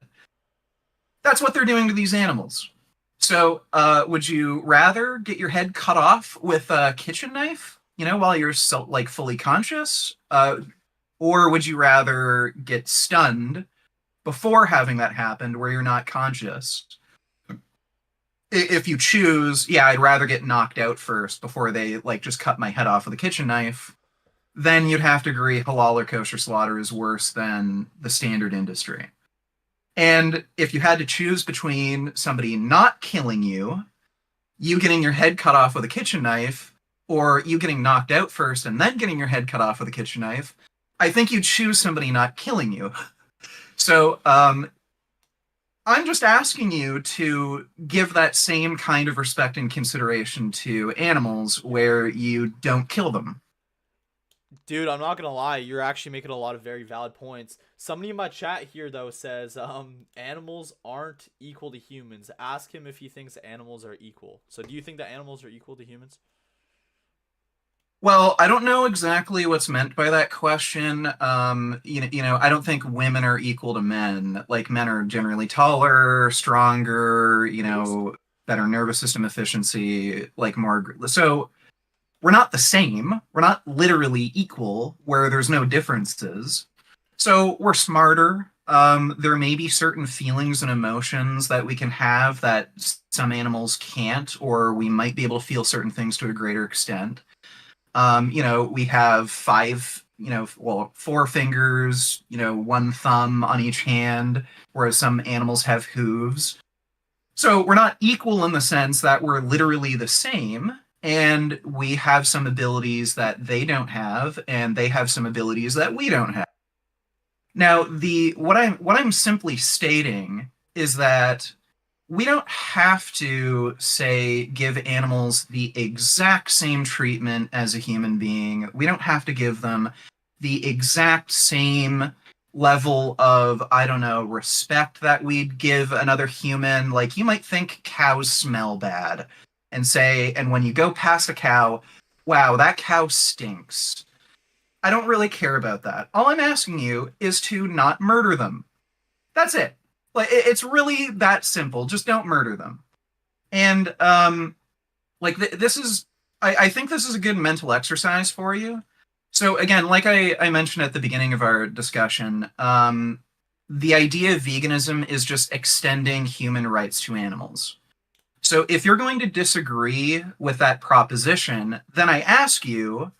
That's what they're doing to these animals. So, would you rather get your head cut off with a kitchen knife, while you're like fully conscious, or would you rather get stunned before having that happen, where you're not conscious? If you choose, yeah, I'd rather get knocked out first before they like just cut my head off with a kitchen knife. Then you'd have to agree halal or kosher slaughter is worse than the standard industry. And if you had to choose between somebody not killing you, you getting your head cut off with a kitchen knife, or you getting knocked out first and then getting your head cut off with a kitchen knife, I think you'd choose somebody not killing you. So I'm just asking you to give that same kind of respect and consideration to animals where you don't kill them. Dude, I'm not gonna lie, you're actually making a lot of very valid points. Somebody in my chat here though says, animals aren't equal to humans. Ask him if he thinks animals are equal. So do you think that animals are equal to humans? Well, I don't know exactly what's meant by that question. I don't think women are equal to men. Like men are generally taller, stronger, better nervous system efficiency, like more. So we're not the same. We're not literally equal where there's no differences. So we're smarter. There may be certain feelings and emotions that we can have that some animals can't, or we might be able to feel certain things to a greater extent. We have four fingers, one thumb on each hand, whereas some animals have hooves. So we're not equal in the sense that we're literally the same, and we have some abilities that they don't have, and they have some abilities that we don't have. Now, what I'm simply stating is that we don't have to say give animals the exact same treatment as a human being. We don't have to give them the exact same level of, I don't know, respect that we'd give another human. Like you might think cows smell bad and when you go past a cow, wow, that cow stinks. I don't really care about that. All I'm asking you is to not murder them. That's it. Like it's really that simple. Just don't murder them. And this is, I think this is a good mental exercise for you. So again, like I mentioned at the beginning of our discussion, the idea of veganism is just extending human rights to animals. So if you're going to disagree with that proposition, then I ask you,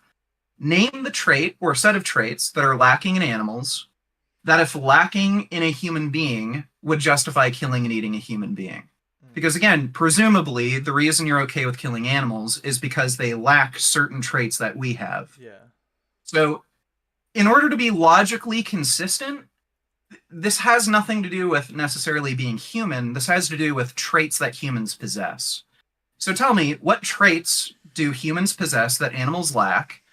name the trait or set of traits that are lacking in animals that if lacking in a human being would justify killing and eating a human being. Because again, presumably, the reason you're okay with killing animals is because they lack certain traits that we have. Yeah. So, in order to be logically consistent, this has nothing to do with necessarily being human. This has to do with traits that humans possess. So tell me, what traits do humans possess that animals lack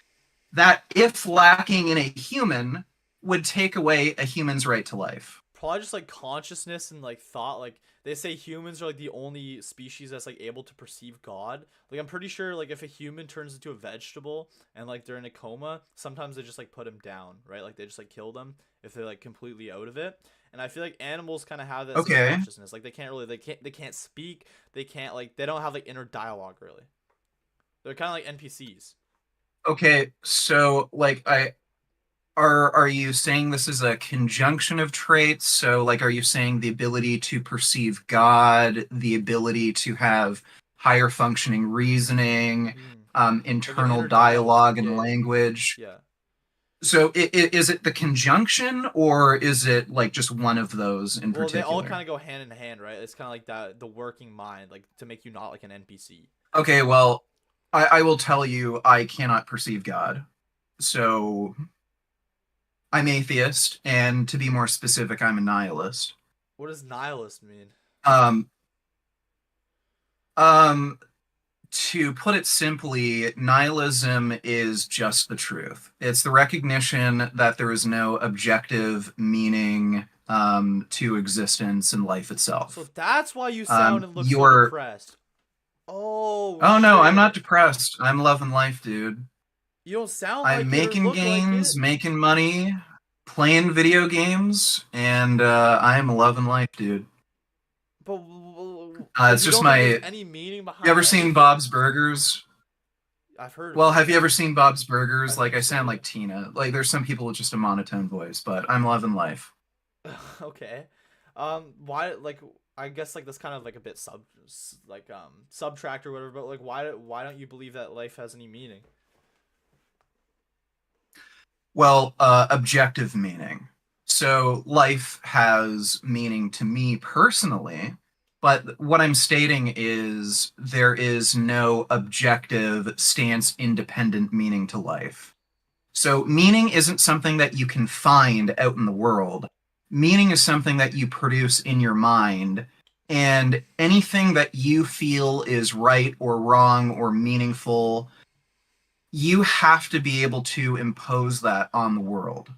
that, if lacking in a human, would take away a human's right to life? Probably just like consciousness and like thought. Like they say humans are like the only species that's like able to perceive God. Like I'm pretty sure like if a human turns into a vegetable and like they're in a coma, sometimes they just like put them down, right? Like they just like kill them if they're like completely out of it. And I feel like animals kind of have that same Okay. consciousness. Like they can't speak. They can't like they don't have like inner dialogue really. They're kind of like NPCs. Okay, so like are you saying this is a conjunction of traits? So like are you saying the ability to perceive God, the ability to have higher functioning reasoning, Mm. Like an internal inner dialogue. dialogue and Yeah, yeah, language? yeah. So is it the conjunction or is it like just one of those in Well, they all particular? kind of go hand in hand, right? It's kind of like that the working mind, like to make you not like an NPC. Okay, well, I will tell you I cannot perceive God. So I'm atheist, and to be more specific, I'm a nihilist. What does nihilist mean? Um, um, to put it simply, nihilism is just the truth. It's the recognition that there is no objective meaning to existence and life So itself. that's why you sound and look so You're, depressed. Oh oh no, I'm not shit. depressed. I'm loving life, dude. You don't sound I'm like it or making look like games, it. making money, playing video games, and I'm loving life, dude. But It's you just don't think my. there's You any meaning ever behind seen anything? Bob's Burgers? I've heard of Well, it. have you ever seen Bob's Burgers? I Like, think I so, sound like Tina. Like, there's some people with just a monotone voice, but I'm loving life. yeah. Okay. Why like I guess like that's kind of like a bit like subtract or whatever, but like why don't you believe that life has any meaning? Well, objective meaning. So, life has meaning to me personally, but what I'm stating is there is no objective, stance independent meaning to life. So, meaning isn't something that you can find out in the world. Meaning is something that you produce in your mind, and anything that you feel is right or wrong or meaningful, you have to be able to impose that on the world.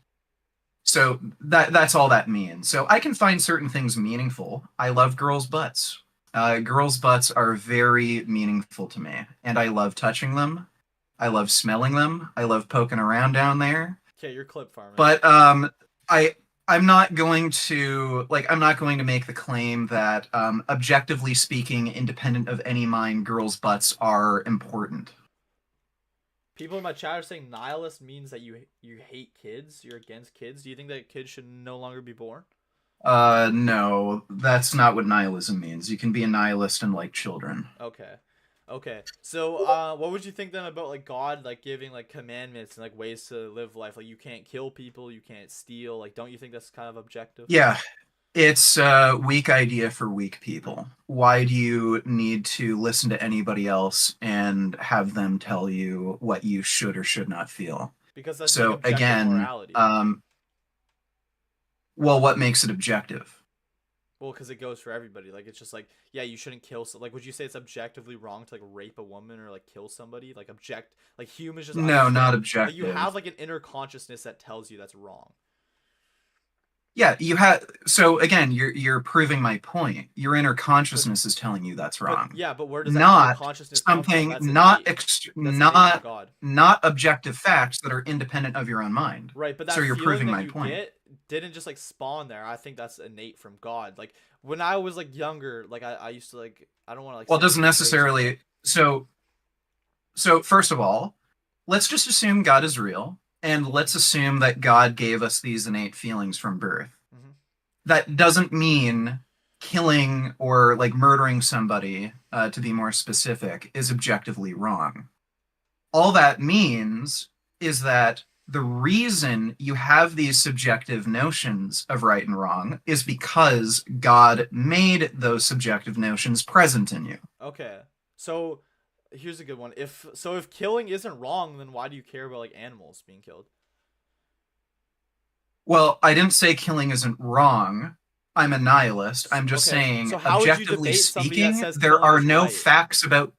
So that's all that means. So I can find certain things meaningful. I love girls' butts. Girls' butts are very meaningful to me, and I love touching them. I love smelling them. I love poking around down there. Okay, you're clip farming. But I I'm not going to make the claim that objectively speaking, independent of any mind, girls' butts are important. People in my chat are saying nihilist means that you hate kids, you're against kids. Do you think that kids should no longer be born? No, that's not what nihilism means. You can be a nihilist and like children. Okay. Okay. So, what would you think then about like God like giving like commandments and like ways to live life? Like you can't kill people, you can't steal. Like don't you think that's kind of objective? Yeah, it's a weak idea for weak people. Why do you need to listen to anybody else and have them tell you what you should or should not feel? Because that's like So objective again, morality. well, what makes it objective? Well, because it goes for everybody. Like it's just like, yeah, you shouldn't kill. Like, would you say it's objectively wrong to like rape a woman or like kill somebody? Like humans just No, not understand. Like you objective. have like an inner consciousness that tells you that's wrong. Yeah, you have. So again, you're proving my point. Your inner But consciousness is telling you that's but wrong. yeah, but where does that inner Not consciousness come from? something, That's innate. That's innate from not God. objective facts that are independent of your own mind. Right, but So that you're feeling proving that my you point. get didn't just like spawn there. I think that's innate from God. Like when I was like younger, like I used to like I don't want to like Well, it say doesn't anything crazy, but necessarily. So first of all, let's just assume God is real, and let's mhm, assume that God gave us these innate feelings from birth. mhm. That doesn't mean killing or like murdering somebody, to be more specific, is objectively wrong. All that means is that The reason you have these subjective notions of right and wrong is because God made those subjective notions present in you. Okay. So here's a good one. If killing isn't wrong, then why do you care about like animals being killed? Well, I didn't say killing isn't wrong. I'm a nihilist. I'm just Okay. saying, So how would you objectively debate somebody that speaking, says there killing are is no right? facts about.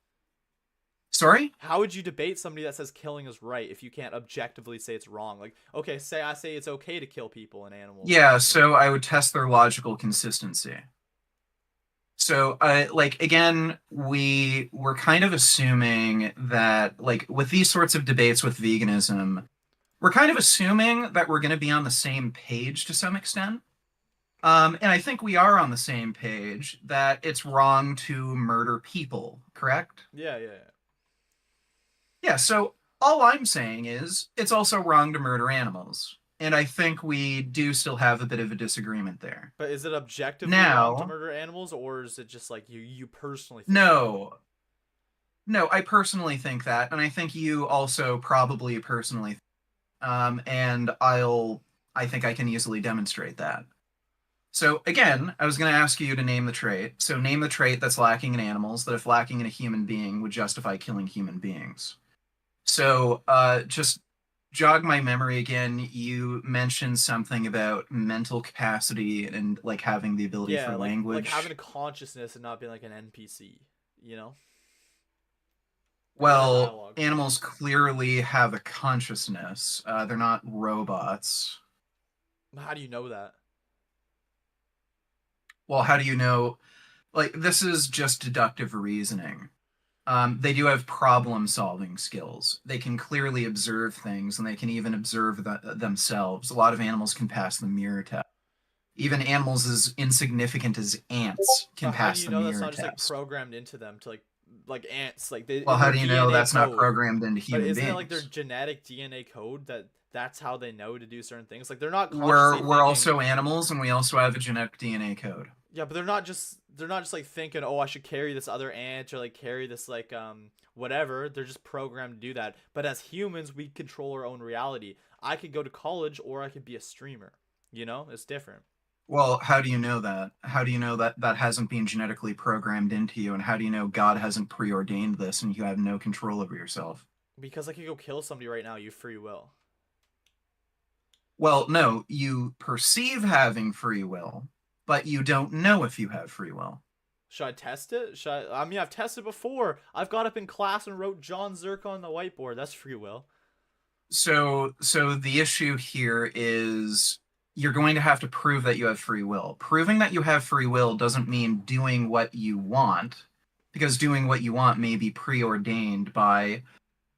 Sorry? How would you debate somebody that says killing is right if you can't objectively say it's wrong? Like, okay, say I say it's okay to kill people and animals. Yeah, You know? so I would test their logical consistency. So, like again, we're kind of assuming that, like, with these sorts of debates with veganism, we're kind of assuming that we're going to be on the same page to some extent. And I think we are on the same page that it's wrong to murder people, correct? Yeah, yeah, yeah. Yeah, so all I'm saying is it's also wrong to murder animals. And I think we do still have a bit of a disagreement there. But is it objectively wrong to Now, murder animals, or is it just like you personally think that? no, no, I personally think that, and I think you also probably personally, and I think I can easily demonstrate that. So again, I was going to ask you to name the trait. So name the trait that's lacking in animals that, if lacking in a human being, would justify killing human beings. So just jog my memory again. You mentioned something about mental capacity and like having the ability for Yeah, like having a language. consciousness and not being like an NPC, you know? Inner Well, dialogue. animals clearly have a consciousness. They're not robots. How do you know that? Well, how do you know? Like, this is just deductive reasoning. They do have problem solving skills. They can clearly observe things and they can even observe themselves. A lot of animals can pass the mirror test. Even animals as insignificant as ants can But how do pass you the know that's mirror not just like test. programmed into them to like ants, like they Well, in how their do you know DNA that's not code? programmed into But human isn't it like their beings? genetic DNA code that that's how they know to do certain things? Like they're not consciously We're thinking, also animals and we also have a genetic DNA code. yeah, but they're not just like thinking, oh, I should carry this other ant or like carry this like whatever. They're just programmed to do that. But as humans, we control our own reality. I could go to college or I could be a streamer. You know, it's different. Well, how do you know that? How do you know that that hasn't been genetically programmed into you? And how do you know God hasn't preordained this and you have no control over yourself? Because I could go kill somebody right now. You free will. Well, no, you perceive having free will, but you don't know if you have free will. Should I test it? I mean, I've tested before. I've got up in class and wrote John Zirk on the whiteboard. That's free will. So the issue here is you're going to have to prove that you have free will. Proving that you have free will doesn't mean doing what you want, because doing what you want may be preordained by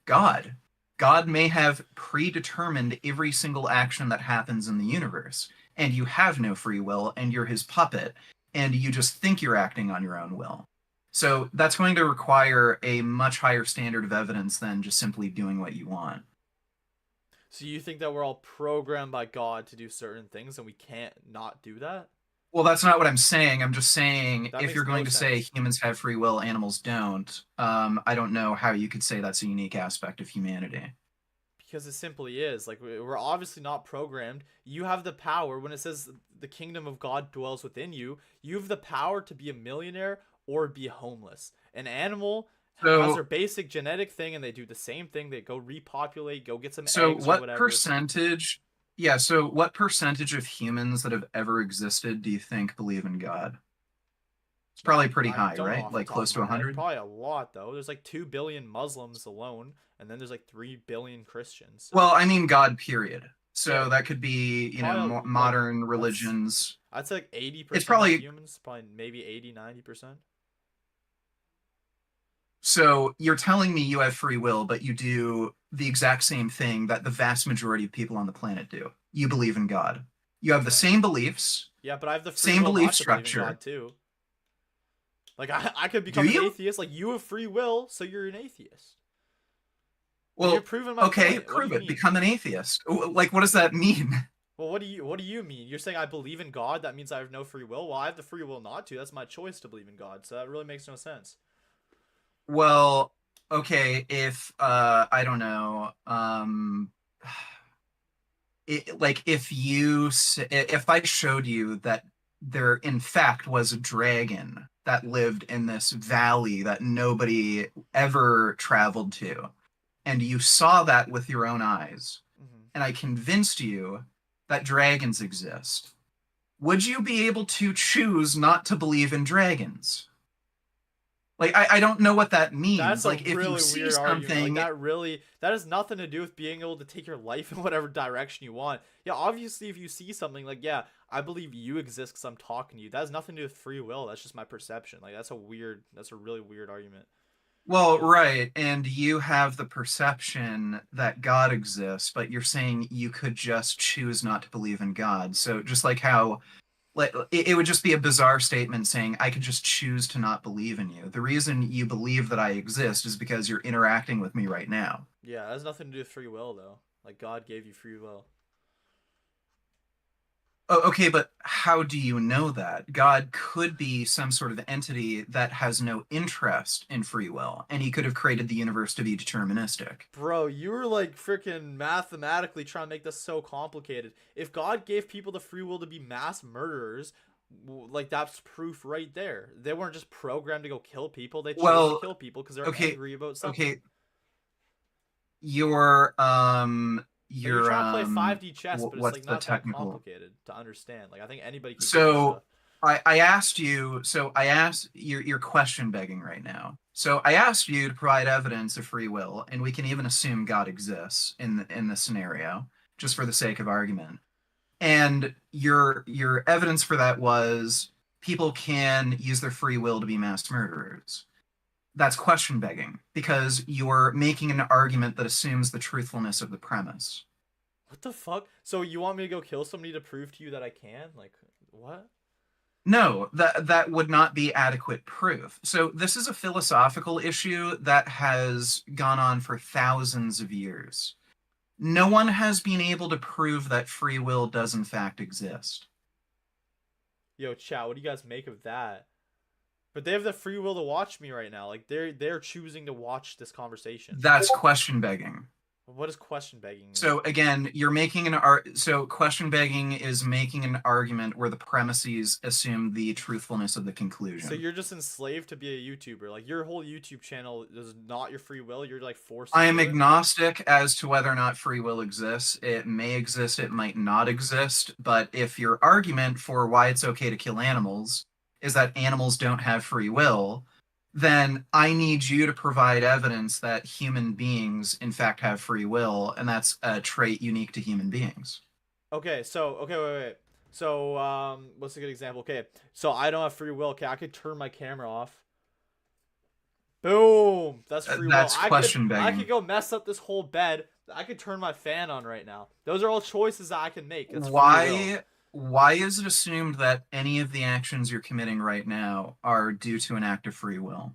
God. God may have predetermined every single action that happens in the universe, and you have no free will, and you're his puppet, and you just think you're acting on your own will. So that's going to require a much higher standard of evidence than just simply doing what you want. So you think that we're all programmed by God to do certain things and we can't not do that? Well, that's not what I'm saying. I'm just saying That if makes you're no going to say sense. humans have free will, animals don't, I don't know how you could say that's a unique aspect of humanity. Because it simply is. Like, we're obviously not programmed. You have the power. When it says the kingdom of God dwells within you, you have the power to be a millionaire or be homeless. An animal has their So basic genetic thing and they do the same thing. They go repopulate, go get some So eggs or what whatever. percentage, yeah, so what percentage of humans that have ever existed do you think believe in God? It's probably pretty I high, don't know right? off the Like top close of to my head. 100? Probably a lot though. There's like 2 billion Muslims alone, and then there's like 3 billion Christians. So Well, I mean God, period. yeah, So that could be, probably like modern that's religions. I'd say like It's 80% of probably humans, probably maybe 80-90%. so you're telling me you have free will, but you do the exact same thing that the vast majority of people on the planet do. You believe in God. You have the Okay. same beliefs, Yeah, but I have the free same will belief not to believe in structure. God too. Like I could Do become an you? atheist. Like you have free will, so you're an atheist. Like you're Well, proving my okay, point. What do prove you it. mean? Become an atheist. Like, what does that mean? Well, what do you mean? You're saying I believe in God, that means I have no free will? Well, I have the free will not to. That's my choice to believe in God. So that really makes no sense. Well, okay, if I don't know, like if I showed you that there in fact was a dragon that lived in this valley that nobody ever traveled to, and you saw that with your own eyes, Hmm. and I convinced you that dragons exist, would you be able to choose not to believe in dragons? Like, I don't know what that That's means. a Like, if you really see weird argument. Like something, that has nothing to do with being able to take your life in whatever direction you want. Yeah, obviously if you see something like, yeah, I believe you exist because I'm talking to you. That has nothing to do with free will. That's just my perception. Like that's a really weird argument. well, right, and you have the perception that God exists, but you're saying you could just choose not to believe in God. So just like how like it would just be a bizarre statement saying I could just choose to not believe in you. The reason you believe that I exist is because you're interacting with me right now. Yeah, that has nothing to do with free will though. Like God gave you free will. Oh, okay, but how do you know that? God could be some sort of entity that has no interest in free will, and he could have created the universe to be deterministic. Bro, you were like freaking mathematically trying to make this so complicated. If God gave people the free will to be mass murderers, like that's proof right there. They weren't just programmed to go kill people. They chose to Well, kill people because they're okay, angry about something. okay, your Like you're your trying to play 5D chess, but it's what's like the not that technical? complicated to understand. Like I think anybody can do this So stuff. I asked you, so I asked you're question begging right now. So I asked you to provide evidence of free will, and we can even assume God exists in the scenario, just for the sake of argument. And your evidence for that was people can use their free will to be mass murderers. That's question begging because you're making an argument that assumes the truthfulness of the premise. What the fuck? So you want me to go kill somebody to prove to you that I can? Like what? No, that would not be adequate proof. So this is a philosophical issue that has gone on for thousands of years. No one has been able to prove that free will does in fact exist. Yo, chat, what do you guys make of that? But they have the free will to watch me right now. Like they're choosing to watch this conversation. That's question begging. What does question begging mean? So again, you're making an art. So question begging is making an argument where the premises assume the truthfulness of the So conclusion. you're just enslaved to be a YouTuber. Like your whole YouTube channel is not your free will. You're like forced I am into it. agnostic as to whether or not free will exists. It may exist, it might not exist. But if your argument for why it's okay to kill animals is that animals don't have free will, then I need you to provide evidence that human beings, in fact, have free will, and that's a trait unique to human beings. Okay, so wait. So what's a good example? Okay, so I don't have free will. Okay, I could turn my camera off. Boom, that's free will. That's I could question I could begging. go mess up this whole bed. I could turn my fan on right now. Those are all choices that I can make. That's free will. Why is it assumed that any of the actions you're committing right now are due to an act of free will?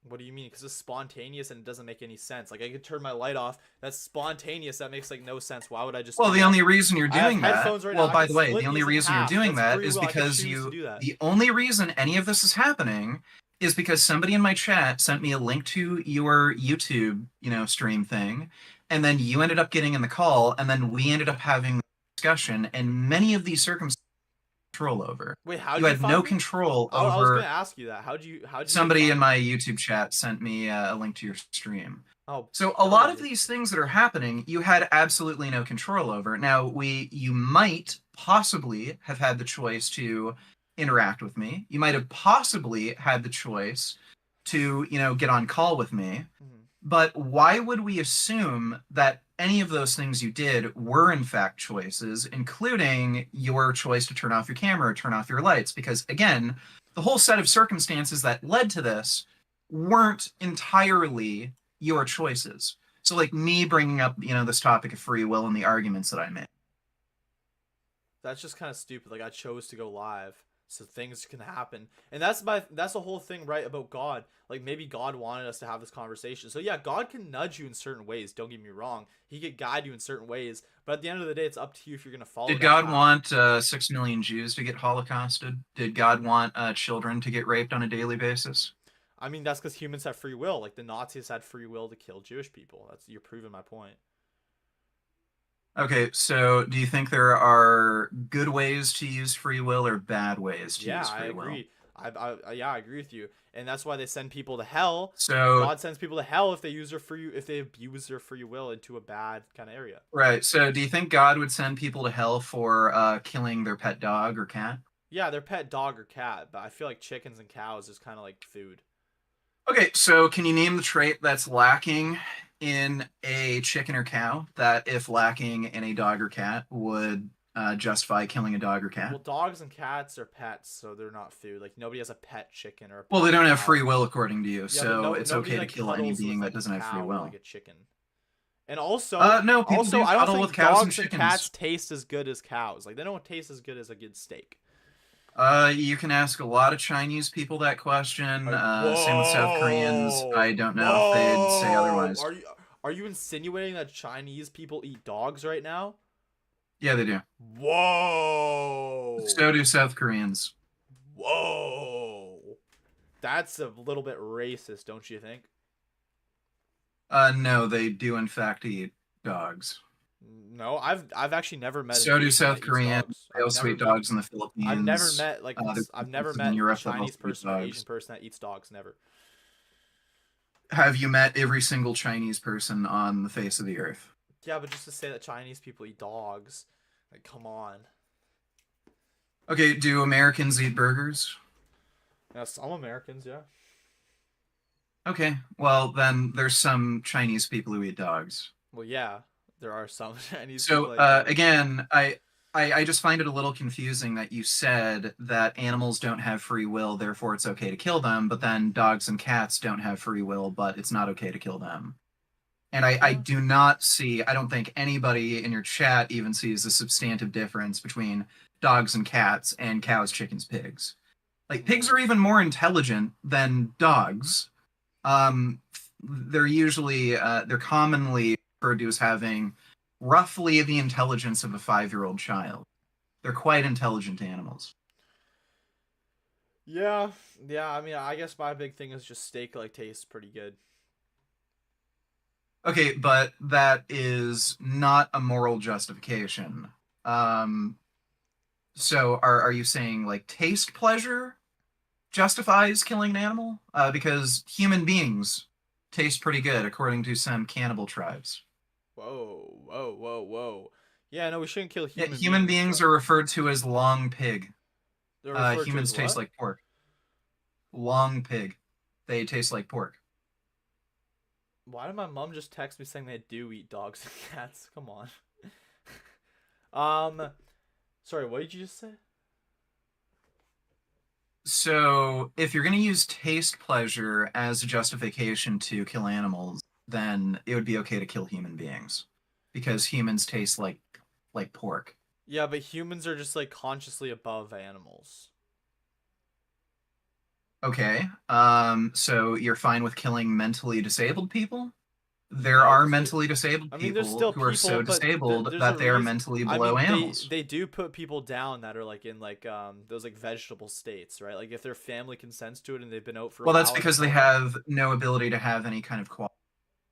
What do you mean? Because it's spontaneous and it doesn't make any sense. Like I could turn my light off. That's spontaneous. That makes like no sense. Why would I just Well, do the that? only reason you're I have doing that, headphones right now. well, I by could the way, the split only these in reason you're half. doing That's that free is will. I could because choose to you, do that. the only reason any of this is happening is because somebody in my chat sent me a link to your YouTube, stream thing, and then you ended up getting in the call, and then we ended up having a discussion, and many of these circumstances control over. Wait, how You did you had no find me? control I was gonna over. ask you that. How'd you Somebody in find me? my YouTube chat sent me a link to your stream. Oh, So a hell lot of yeah. these things that are happening, you had absolutely no control over. Now, you might possibly have had the choice to interact with me. You might have possibly had the choice to, get on call with me. Mhm. But why would we assume that any of those things you did were in fact choices, including your choice to turn off your camera or turn off your lights? Because again, the whole set of circumstances that led to this weren't entirely your choices. So like me bringing up, this topic of free will and the arguments that I made. That's just kind of stupid. Like I chose to go live, so things can happen, and that's the whole thing, right? About God. Like maybe God wanted us to have this conversation. So yeah, God can nudge you in certain ways. Don't get me wrong. He could guide you in certain ways, but at the end of the day, it's up to you if you're gonna follow Did that God path. want 6 million Jews to get holocausted? Did God want children to get raped on a daily basis? I mean, that's because humans have free will. Like the Nazis had free will to kill Jewish people. That's you're proving my point. Okay, so do you think there are good ways to use free will or bad ways to Yeah, use I free will? agree. Yeah, I agree with you. And that's why they send people to hell. So, God sends people to hell if they if they abuse their free will into a bad kind of area. right, so do you think God would send people to hell for killing their pet dog or cat? Yeah, their pet dog or cat, but I feel like chickens and cows is kind of like food. Okay, so can you name the trait that's lacking in a chicken or cow that, if lacking in a dog or cat, would justify killing a dog or Well, cat? dogs and cats are pets, so they're not food. Like nobody has a pet chicken or a Well, pet they don't have cow. free will according to you, Yeah, but so it's nobody okay to like kill any cuddles with being that like a doesn't have free cow or like will. a chicken. And also, No, people do I don't cuddle with think cows and dogs and cats chickens. taste as good as cows. Like they don't taste as good as a good steak. You can ask a lot of Chinese people that question. Same with South Koreans. Whoa, I don't know if they'd say whoa! otherwise. Are you insinuating that Chinese people eat dogs right now? Yeah, they do. Whoa, So do South Koreans. whoa! That's a little bit racist, don't you think? No, they do in fact eat dogs. No, I've actually never met an So do Asian South that eats Koreans. dogs. They also eat dogs in the Philippines. There's I've never places in met a Europe that Chinese also eat person or Asian dogs. person that eats dogs. Never. Have you met every single Chinese person on the face of the earth? Yeah, but just to say that Chinese people eat dogs, like come on. Okay, do Americans eat burgers? Yeah, some Americans, yeah. Okay, well then there's some Chinese people who eat dogs. Well, yeah, there are some Chinese So people that eat dogs. again, I just find it a little confusing that you said that animals don't have free will, therefore it's okay to kill them, but then dogs and cats don't have free will, but it's not okay to kill them. And I Yeah. do not see, I don't think anybody in your chat even sees a substantive difference between dogs and cats and cows, chickens, pigs. Like pigs are even more intelligent than dogs. Um, they're commonly referred to as having roughly the intelligence of a 5-year-old child. They're quite intelligent animals. Yeah, yeah. I mean, I guess my big thing is just steak like tastes pretty good. Okay, but that is not a moral justification. Um, so are you saying like taste pleasure justifies killing an animal? Because human beings taste pretty good according to some cannibal tribes. Whoa, whoa, whoa, whoa. Yeah, no, we shouldn't kill Yeah, human human beings, beings but are referred to as long pig. they're referred to as Humans taste what? like pork. Long pig. They taste like pork. Why did my mom just text me saying they do eat dogs and cats? Come on. Um, sorry, what did you just say? So, if you're going to use taste pleasure as a justification to kill animals, then it would be okay to kill human beings because humans taste like pork. Yeah, but humans are just like consciously above animals. Okay. So you're fine with killing mentally disabled people? There No, are because mentally disabled I mean, there's people still who are people, so but disabled there's a that they are reason. mentally I below mean, animals. they do put people down that are like in like those like vegetable states, right? Like if their family consents to it and they've been out for a Well, that's while and because it's they normal. have no ability to have any kind of quality.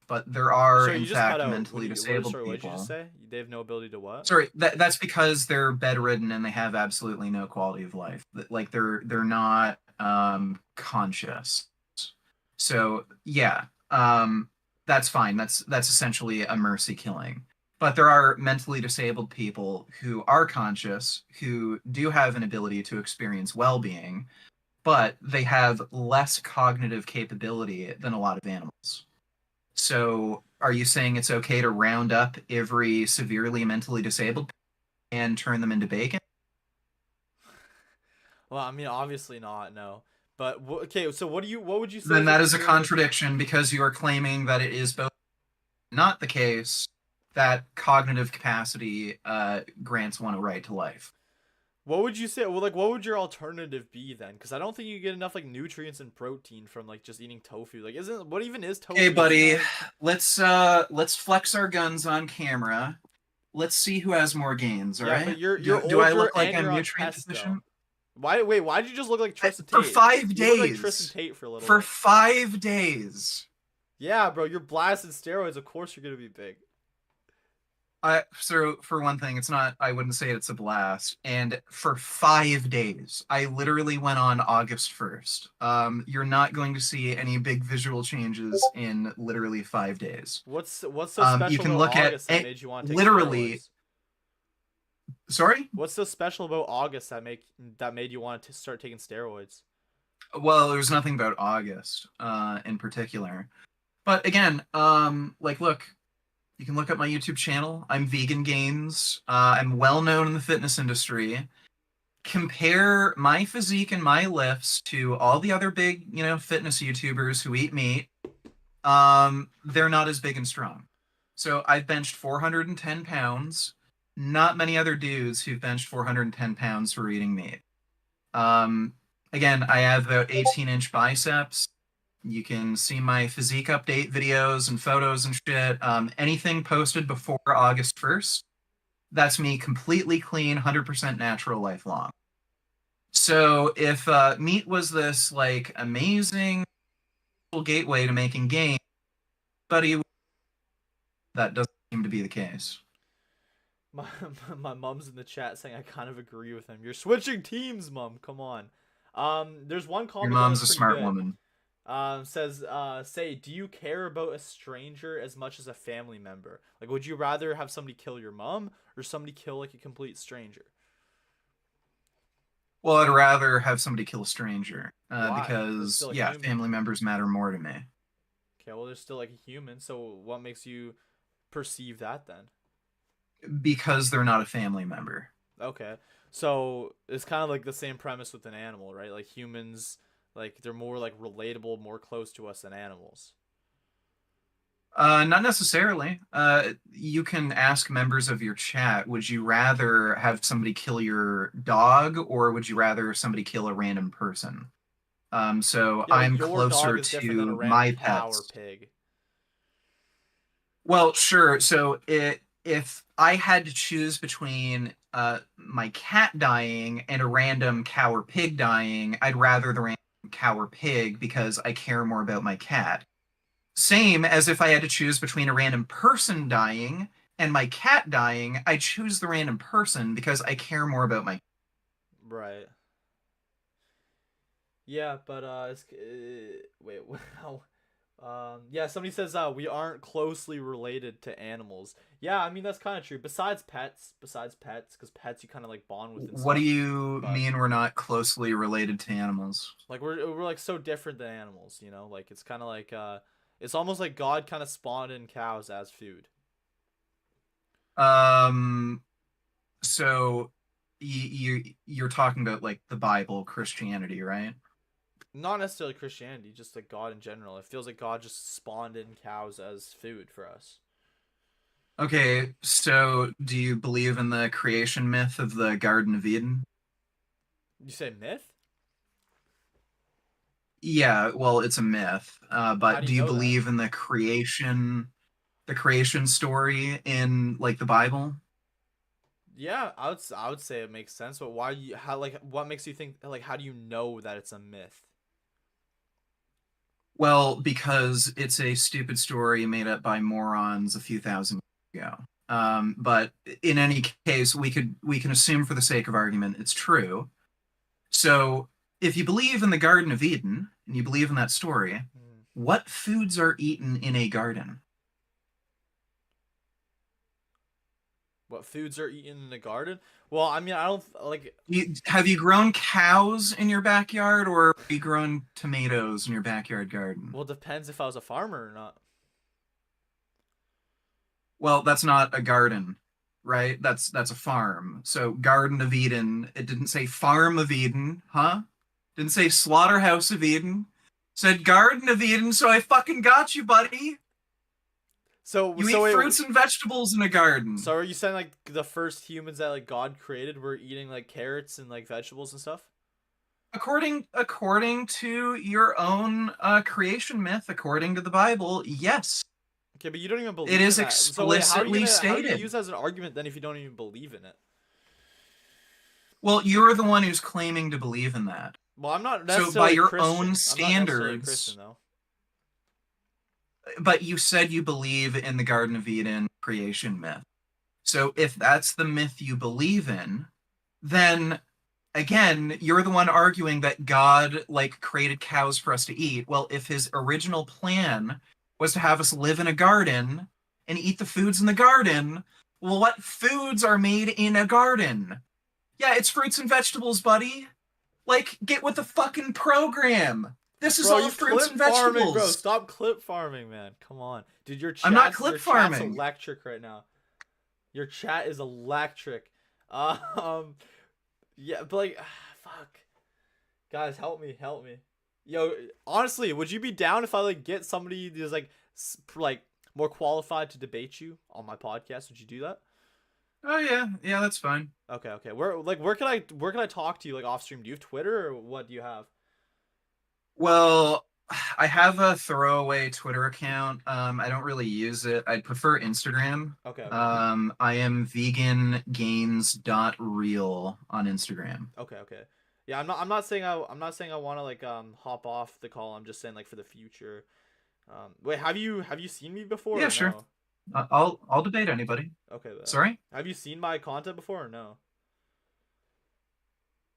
But there are, Sorry, in you just cut fact, out. mentally disabled Sorry, what did you just people. say? They have no ability to what? Sorry, that's because they're bedridden and they have absolutely no quality of life. Like they're not conscious. So yeah, that's fine. That's essentially a mercy killing. But there are mentally disabled people who are conscious, who do have an ability to experience well-being, but they have less cognitive capability than a lot of animals. So, are you saying it's okay to round up every severely mentally disabled and turn them into bacon? Well, I mean, obviously not. No, but okay. So what do you? What would you say Then is a that is a pure? contradiction because you are claiming that it is both not the case that cognitive capacity grants one a right to life. What would you say? Well, like, what would your alternative be then? Because I don't think you get enough like nutrients and protein from like just eating tofu. Like, isn't what even is Hey, tofu? Isn't that buddy, like? let's flex our guns on camera. Let's see who has more gains. All Yeah, but right? you're Do I older look like and I'm you're on nutrient pesto. deficient? Why? Wait, why did you just look like Tristan For Tate? You look like Tristan five days. Tate for a little For bit. 5 days. Yeah, bro, you're blasted steroids. Of course you're gonna be big. So for one thing, it's not. I wouldn't say it's a blast. And for 5 days, I literally went on August 1st. You're not going to see any big visual changes in literally 5 days. What's so You special can about look at August that made you want to take literally. steroids? Sorry. What's so special about August that made you want to start taking steroids? Well, there's nothing about August, in particular. But again, like, look, you can look at my YouTube channel. I'm Vegan Gains. I'm well known in the fitness industry. Compare my physique and my lifts to all the other big, fitness YouTubers who eat meat. They're not as big and strong. So I've benched 410 pounds. Not many other dudes who've benched 410 pounds for eating meat. Um, Again, I have about 18-inch biceps. You can see my physique update videos and photos and shit. Anything posted before August 1st, that's me completely clean, 100% natural, lifelong. So if meat was this like amazing gateway to making gains, buddy, that doesn't seem to be the case. My my mom's in the chat saying I kind of agree with him. You're switching teams, mom. Come on. There's one Your comment that was mom's a pretty smart good. woman. Says, say, do you care about a stranger as much as a family member? Like, would you rather have somebody kill your mom or somebody kill like a complete stranger? Well, I'd rather have somebody kill a stranger Why? They're because, still a yeah, human. family members matter more to me. Okay, well, they're still like a human. So what makes you perceive that then? Because they're not a family member. Okay, so it's kind of like the same premise with an animal, right? Like humans, like they're more like relatable, more close to us than animals. Not necessarily. You can ask members of your chat, would you rather have somebody kill your dog or would you rather somebody kill a random person? So Yeah, but I'm your dog closer is different than a to random my cow or pets. pig. Well, sure. So if I had to choose between my cat dying and a random cow or pig dying, I'd rather the random cow or pig because I care more about my cat. Same as if I had to choose between a random person dying and my cat dying, I choose the random person because I care more about my. Right. Yeah, but it's wait, how? Yeah, somebody says we aren't closely related to animals. Yeah, I mean that's kind of true. Besides pets, because pets you kind of like bond with and What do stuff. you But mean we're not closely related to animals? like we're like so different than animals, you know? Like it's kind of like it's almost like God kind of spawned in cows as food. Um, so you're talking about like the Bible, Christianity, right? Not necessarily Christianity, just like God in general. It feels like God just spawned in cows as food for us. Okay, so do you believe in the creation myth of the Garden of Eden? You say myth? Yeah, well, it's a myth. How But do do you you know that? believe in the creation story in like the Bible? Yeah, I would say it makes sense, but why you how like what makes you think like how do you know that it's a myth? Well, because it's a stupid story made up by morons a few thousand years ago. But in any case, we can assume for the sake of argument it's true. So if you believe in the Garden of Eden and you believe in that story, Hmm. what foods are eaten in a garden? What foods are eaten in the garden? Well, I mean, I don't like. Have you grown cows in your backyard or have you grown tomatoes in your backyard garden? Well, it depends if I was a farmer or not. Well, that's not a garden, right? That's a farm. So Garden of Eden, it didn't say Farm of Eden, huh? Didn't say Slaughterhouse of Eden. Said Garden of Eden, so I fucking got you, buddy. So You so eat wait, fruits and vegetables in a garden. so are you saying like the first humans that like God created were eating like carrots and like vegetables and stuff? According to your own creation myth, according to the Bible, yes, Okay, but you don't even it believe in is that. So wait, explicitly how are you gonna stated. use that as an argument then if you don't even believe in it? Well, you're the one who's claiming to believe in that. Well, I'm not So by necessarily a your own Christian. I'm not necessarily a Christian standards, though. but you said you believe in the Garden of Eden creation myth. So if that's the myth you believe in, then again, you're the one arguing that God like created cows for us to eat. Well, if his original plan was to have us live in a garden and eat the foods in the garden, well, what foods are made in a garden? Yeah, it's fruits and vegetables, buddy. Like, get with the fucking program. This is Bro, all you fruits clip and farming, bro. vegetables. Stop clip farming, man. Come on. Dude, I'm not your clip chat's farming. electric right now. Your chat is electric. Um yeah, but like fuck. Guys, help me. Yo, honestly, would you be down if I like get somebody who's like more qualified to debate you on my podcast? Would you do that? Oh yeah, yeah, that's fine. Okay, okay. Where can I talk to you like off stream? Do you have Twitter or what do you have? Well, I have a throwaway Twitter account. I don't really use it. I'd prefer Instagram. Okay, okay. I am vegangains.real on Instagram. Okay, okay. Yeah, I'm not saying I want to like hop off the call. I'm just saying like for the future. Wait, have you seen me before Yeah, or sure. no? I'll debate anybody. Okay, Sorry? have you seen my content before or no?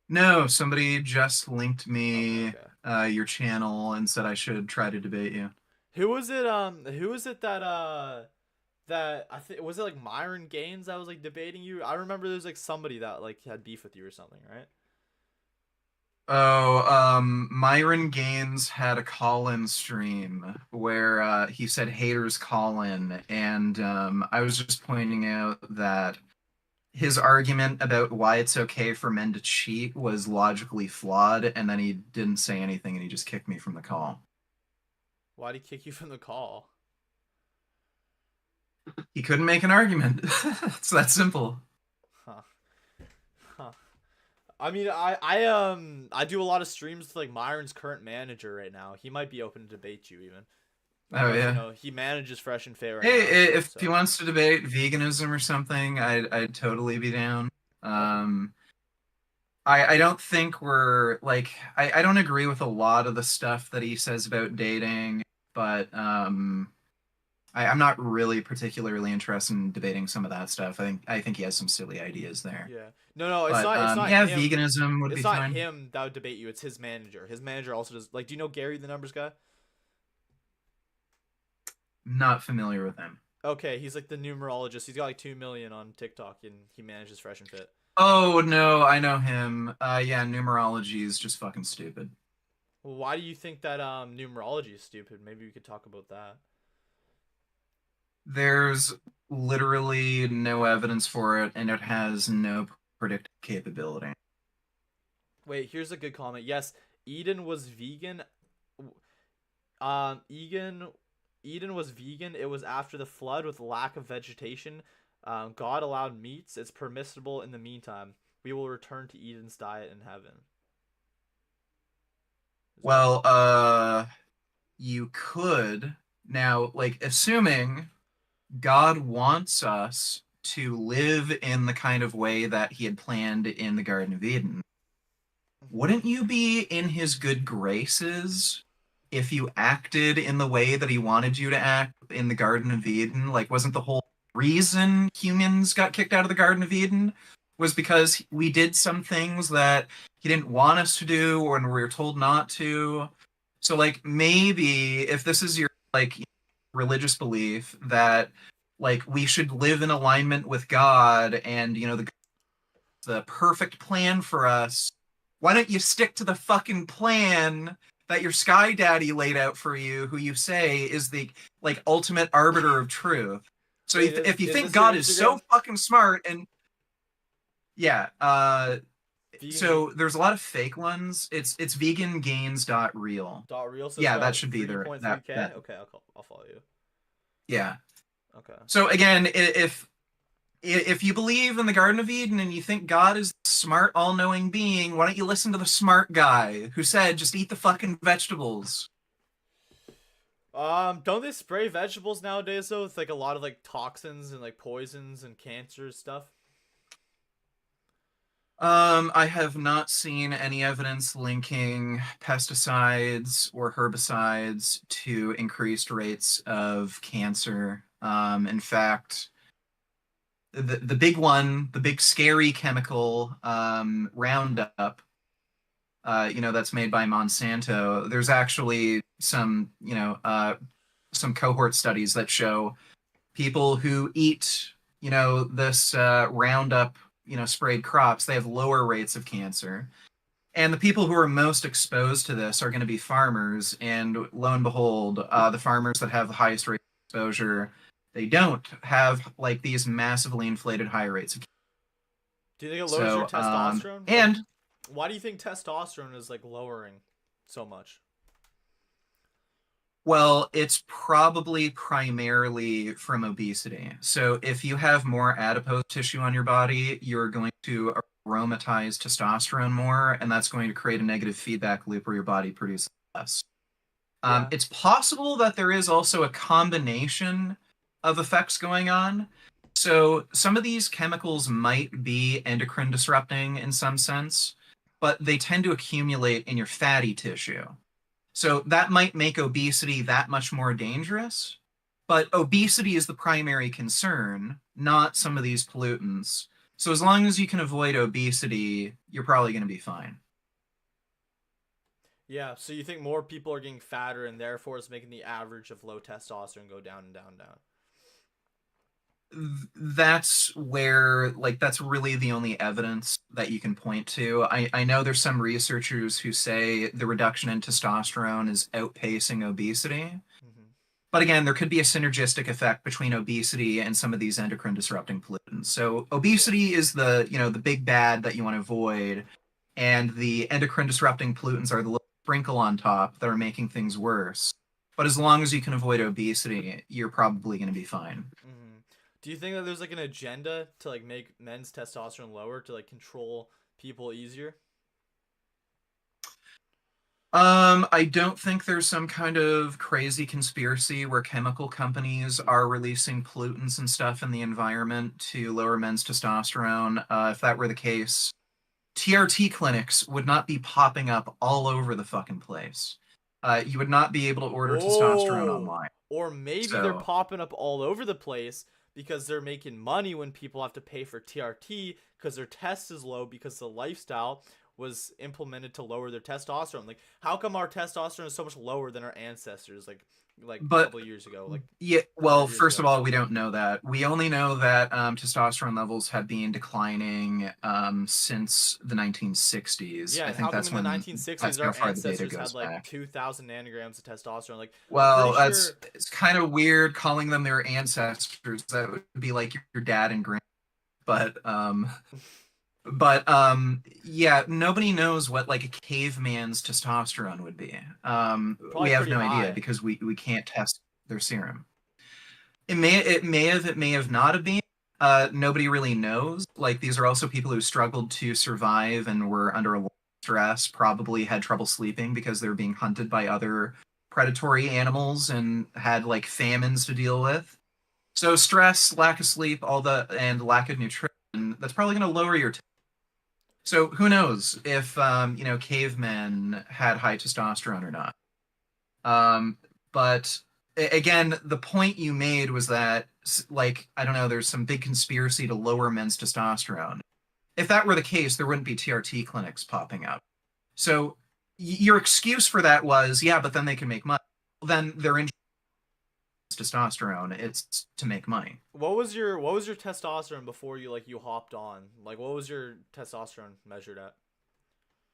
No, somebody just linked Okay, me okay. your channel and said I should try to debate you. Who was it that I think was it like Myron Gaines that was like debating you? I remember there's like somebody that like had beef with you or something, right? Oh, Myron Gaines had a call-in stream where he said haters call in, and I was just pointing out that his argument about why it's okay for men to cheat was logically flawed, and then he didn't say anything and he just kicked me from the call. Why'd he kick you from the call? He couldn't make an argument. It's that simple. Huh. Huh. I mean, I do a lot of streams to like Myron's current manager right now. He might be open to debate you even. I don't Oh know if you yeah. know. He manages Fresh and Fit right Hey, now. if he So wants to debate veganism or something, I'd totally be down. okay. I don't think we're like I don't agree with a lot of the stuff that he says about dating, but I'm not really particularly interested in debating some of that stuff. I think he has some silly ideas there. Yeah. No, no, But it's not yeah, him. veganism would It's be not fine. him that would debate you. It's his manager. His manager also does like do you know Gary the numbers guy? Not familiar with him. Okay, he's like the numerologist. He's got like 2 million on TikTok and he manages Fresh and Fit. Oh no, I know him. Yeah, numerology is just fucking stupid. Well, why do you think that numerology is stupid? Maybe we could talk about that. There's literally no evidence for it, and it has no predictive capability. Wait, here's a good comment. Yes, Eden was vegan. Egan Eden was vegan. It was after the flood with lack of vegetation. God allowed meats. It's permissible in the meantime. We will return to Eden's diet in heaven. Is that Well, you could now, like, assuming God wants us to live in the kind of way that he had planned in the Garden of Eden, Mhm. wouldn't you be in his good graces if you acted in the way that he wanted you to act in the Garden of Eden? Like, wasn't the whole reason humans got kicked out of the Garden of Eden was because we did some things that he didn't want us to do or we were told not to? So, like, maybe if this is your, like, religious belief that, like, we should live in alignment with God and, the perfect plan for us, why don't you stick to the fucking plan that your sky daddy laid out for you, who you say is the like ultimate arbiter of truth? So Wait, if you is think this your God is so Instagram? fucking smart and yeah, Vegan so there's a lot of fake ones. It's vegangains.real. dot real. So it's Yeah, that got should be there. That 3.3K. that Okay, I'll follow you. yeah. Okay. So again, if you believe in the Garden of Eden and you think God is the smart, all-knowing being, why don't you listen to the smart guy who said just eat the fucking vegetables? Don't they spray vegetables nowadays though with like a lot of like toxins and like poisons and cancer stuff? I have not seen any evidence linking pesticides or herbicides to increased rates of cancer. In fact, the big one, the big scary chemical Roundup, that's made by Monsanto. There's actually some cohort studies that show people who eat, this Roundup, sprayed crops, they have lower rates of cancer. And the people who are most exposed to this are going to be farmers. And lo and behold, the farmers that have the highest rate of exposure, they don't have like these massively inflated high rates of cancer. Do you think it lowers your So, testosterone? Like, and why do you think testosterone is like lowering so much? well, it's probably primarily from obesity. So if you have more adipose tissue on your body, you're going to aromatize testosterone more, and that's going to create a negative feedback loop where your body produces less. Yeah. It's possible that there is also a combination of effects going on. So some of these chemicals might be endocrine disrupting in some sense, but they tend to accumulate in your fatty tissue. So that might make obesity that much more dangerous. But obesity is the primary concern, not some of these pollutants. So as long as you can avoid obesity, you're probably going to be fine. Yeah. So you think more people are getting fatter and therefore it's making the average of low testosterone go down and down and down? That's where, like, that's really the only evidence that you can point to. I know there's some researchers who say the reduction in testosterone is outpacing obesity. Mm-hmm. But again, there could be a synergistic effect between obesity and some of these endocrine disrupting pollutants. So Yeah. obesity is the big bad that you want to avoid, and the endocrine disrupting pollutants are the little sprinkle on top that are making things worse. But as long as you can avoid obesity, you're probably going to be fine. Mm-hmm. Do you think that there's like an agenda to like make men's testosterone lower to like control people easier? I don't think there's some kind of crazy conspiracy where chemical companies are releasing pollutants and stuff in the environment to lower men's testosterone. If that were the case, TRT clinics would not be popping up all over the fucking place. You would not be able to order testosterone Oh, online. or maybe they're So, popping up all over the place because they're making money when people have to pay for TRT because their test is low because the lifestyle was implemented to lower their testosterone. Like, how come our testosterone is so much lower than our ancestors? Like a but couple of years ago, like yeah, well, 100 years first of ago. all, we don't know that. We only know that testosterone levels have been declining since the 1960s. Yeah, I and think how come that's in the when 1960s that's how our far the data ancestors had goes like back. 2,000 nanograms of testosterone? Like, I'm pretty Well, that's sure. it's kind of weird calling them their ancestors. That would be like your dad and grand. But yeah, nobody knows what like a caveman's testosterone would be. Probably We have pretty no idea high. because we can't test their serum. It may have not have been. Nobody really knows. Like these are also people who struggled to survive and were under a lot of stress, probably had trouble sleeping because they were being hunted by other predatory animals and had like famines to deal with. So stress, lack of sleep, and lack of nutrition, that's probably going to lower your. So who knows if cavemen had high testosterone or not. Um, but again, the point you made was that, like, I don't know, there's some big conspiracy to lower men's testosterone. If that were the case, there wouldn't be TRT clinics popping up. So your excuse for that was, yeah, but then they can make money. Well, then they're in testosterone. It's to make money. What was your testosterone before you hopped on? Like what was your testosterone measured at?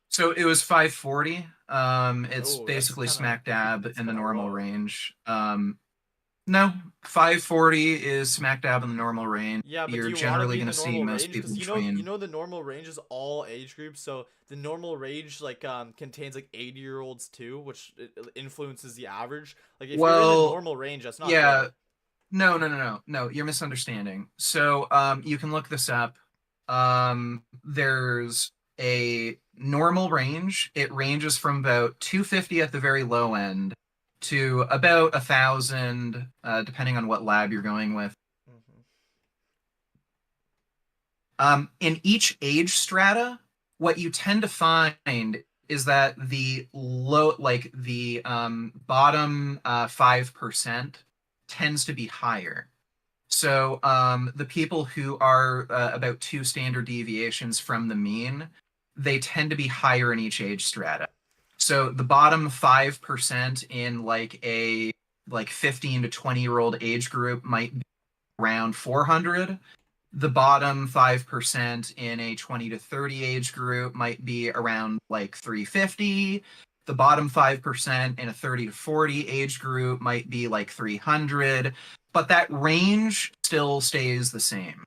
So it was 540. It's Oh, that's basically kind of smack dab that's in the kind of normal low. range. No, 540 is smack dab in the normal range. Yeah, but do You're you want to generally be in going the to see normal most range? people Because you between. know the normal range is all age groups. So the normal range contains like 80-year-olds too, which influences the average. Like if you're in the Well, normal range, that's not yeah, good. no, no, no, no, no. You're misunderstanding. So, you can look this up. There's a normal range. It ranges from about 250 at the very low end to about 1,000, depending on what lab you're going with. Hmm. In each age strata, what you tend to find is that the low, like the bottom 5% tends to be higher. So the people who are about 2 standard deviations from the mean, they tend to be higher in each age strata. So the bottom 5% in like 15 to 20-year-old age group might be around 400. The bottom 5% in a 20 to 30 age group might be around like 350. The bottom 5% in a 30 to 40 age group might be like 300, but that range still stays the same.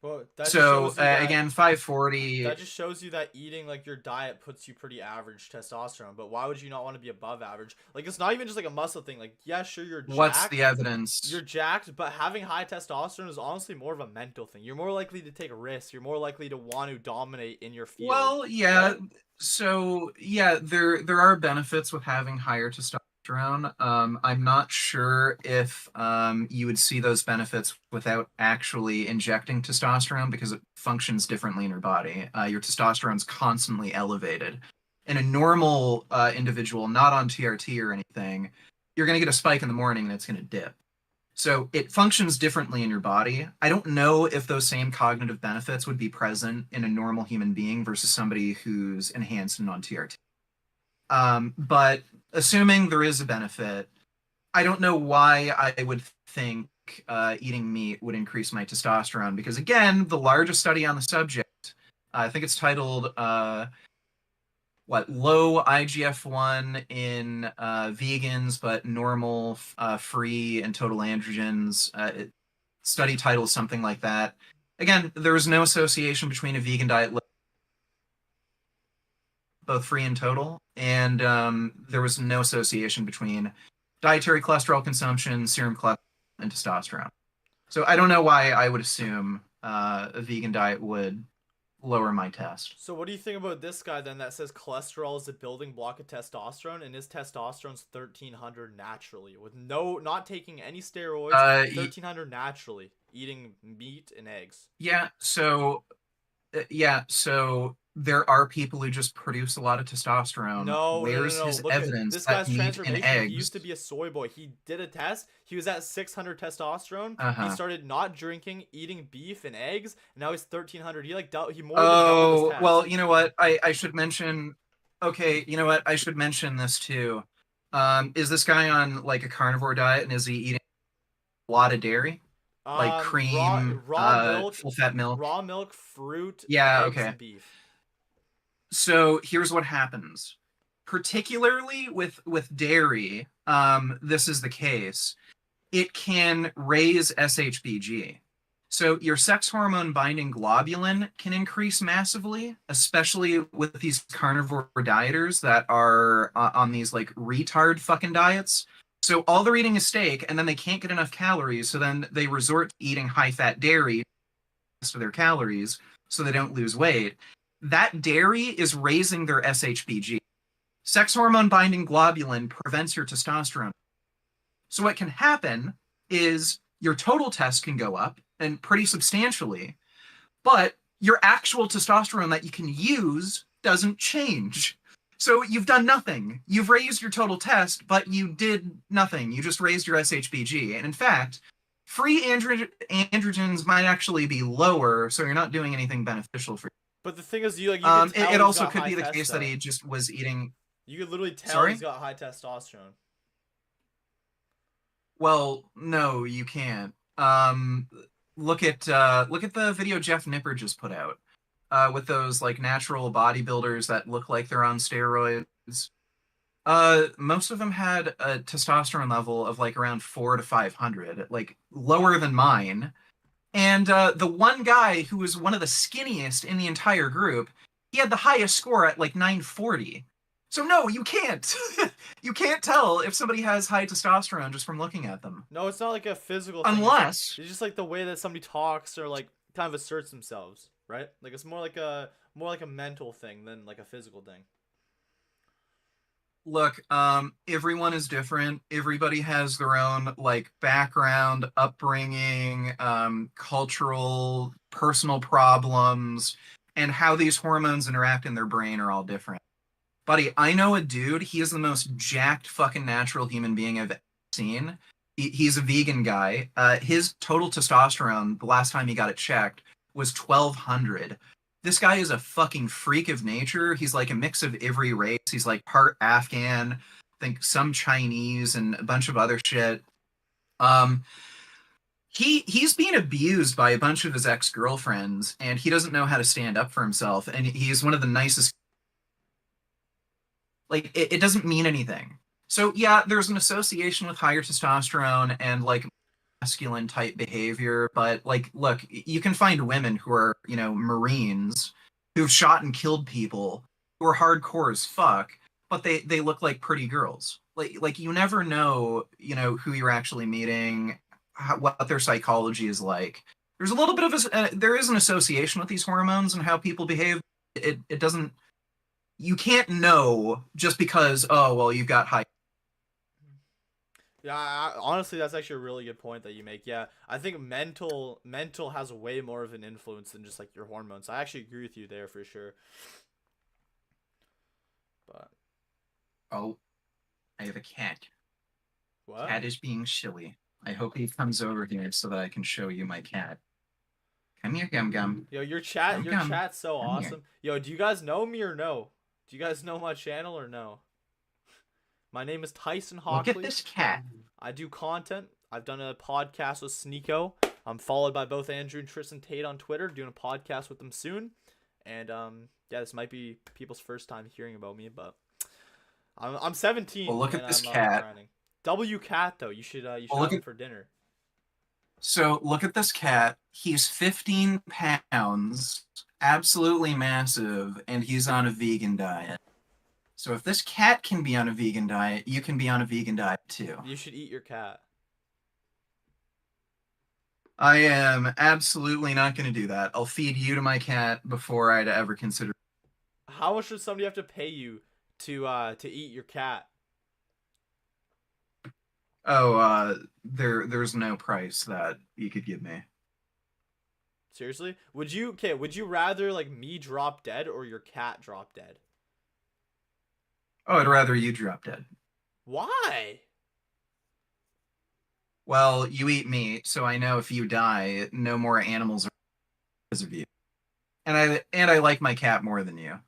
Well, that just So shows you that again, 540. that just shows you that eating like your diet puts you pretty average testosterone. But why would you not want to be above average? Like it's not even just like a muscle thing. Like yeah, sure What's the you're evidence? jacked, but having high testosterone is honestly more of a mental thing. You're more likely to take risks. You're more likely to want to dominate in your field, Well, yeah. right? So yeah, there are benefits with having higher testosterone. I'm not sure if you would see those benefits without actually injecting testosterone because it functions differently in your body. Your testosterone's constantly elevated. In a normal individual, not on TRT or anything, you're going to get a spike in the morning and it's going to dip. So it functions differently in your body. I don't know if those same cognitive benefits would be present in a normal human being versus somebody who's enhanced and on TRT. But assuming there is a benefit, I don't know why I would think eating meat would increase my testosterone because, again, the largest study on the subject, I think it's titled low IGF-1 in vegans but normal free and total androgens. Study title is something like that. Again, there was no association between a vegan diet, both free and total, and there was no association between dietary cholesterol consumption, serum cholesterol, and testosterone. So I don't know why I would assume a vegan diet would lower my test. So what do you think about this guy then that says cholesterol is a building block of testosterone and his testosterone's 1300 naturally with no not taking any steroids, Uh, 1300 naturally, eating meat and eggs. yeah, so there are people who just produce a lot of testosterone. No, no, no, Where's no. his Look at evidence this that guy's meat and transformation. He used to eggs? be a soy boy. He did a test. He was at 600 testosterone. He Uh-huh. started not drinking, eating beef and eggs, and now he's 1300. He more than doubled his Oh, well, test. you know what? I should mention. Okay, you know what? I should mention this too. Is this guy on like a carnivore diet and is he eating a lot of dairy? Like Raw cream, raw milk, full fat milk? raw milk, fruit, Yeah, eggs, okay. and beef. So here's what happens. Particularly with dairy, this is the case. It can raise SHBG. So your sex hormone binding globulin can increase massively, especially with these carnivore dieters that are on these like retard fucking diets. So all they're eating is steak and then they can't get enough calories. So then they resort to eating high fat dairy to their calories so they don't lose weight. That dairy is raising their SHBG. Sex hormone binding globulin prevents your testosterone. So what can happen is your total test can go up and pretty substantially, but your actual testosterone that you can use doesn't change. So you've done nothing. You've raised your total test, but you did nothing. You just raised your SHBG. And in fact, free androgens might actually be lower, so you're not doing anything beneficial for you. But the thing is, you can tell It he's also got could high be the case that testo. he just was eating. You could literally tell he's Sorry? got high testosterone. Well, no, you can't. Look at the video Jeff Nipper just put out with those like natural bodybuilders that look like they're on steroids. Most of them had a testosterone level of like around 400 to 500, like lower than mine. And the one guy who was one of the skinniest in the entire group, he had the highest score at like 940. So no, you can't. You can't tell if somebody has high testosterone just from looking at them. No, it's not like a physical thing. Unless, It's just like the way that somebody talks or like kind of asserts themselves, right? Like it's more like a mental thing than like a physical thing. look, everyone is different. Everybody has their own like background, upbringing, cultural, personal problems, and how these hormones interact in their brain are all different. Buddy, I know a dude, he is the most jacked fucking natural human being I've ever seen. He's a vegan guy. His total testosterone, the last time he got it checked, was 1,200. This guy is a fucking freak of nature. He's like a mix of every race. He's like part Afghan, I think some Chinese, and a bunch of other shit. Um, he's being abused by a bunch of his ex-girlfriends, and he doesn't know how to stand up for himself. And he's one of the nicest. Like it doesn't mean anything. So yeah, there's an association with higher testosterone and like masculine type behavior, but like look, you can find women who are, Marines who've shot and killed people who are hardcore as fuck, but they look like pretty girls. Like you never know, who you're actually meeting, what their psychology is like. There's a little bit of there is an association with these hormones and how people behave. It doesn't, you can't know just because, oh well, you've got high. Yeah, honestly, that's actually a really good point that you make. Yeah, I think mental has way more of an influence than just like your hormones. I actually agree with you there for sure. But Oh, I have a cat. what? Cat is being silly. I hope he comes over here so that I can show you my cat. Come here, Gum Gum. Yo, Gum your Gum. chat's so Come here. awesome. Yo, do you guys know me or no? Do you guys know my channel or no? My name is Tyson Look at Hockley. this cat. I do content. I've done a podcast with Sneeko. I'm followed by both Andrew and Tristan Tate on Twitter, doing a podcast with them soon. And yeah, this might be people's first time hearing about me, but I'm 17 Well, look and at this I'm cat. grinding. W cat though, you should Well, have him for dinner. so look at this cat. He's 15 pounds, absolutely massive, and he's on a vegan diet. So if this cat can be on a vegan diet, you can be on a vegan diet too. You should eat your cat. I am absolutely not going to do that. I'll feed you to my cat before I'd ever consider. How much should somebody have to pay you to eat your cat? Oh, there's no price that you could give me. Seriously? Would you rather like me drop dead or your cat drop dead? Oh, I'd rather you drop dead. Why? Well, you eat meat, so I know if you die, no more animals are because of you. And I like my cat more than you.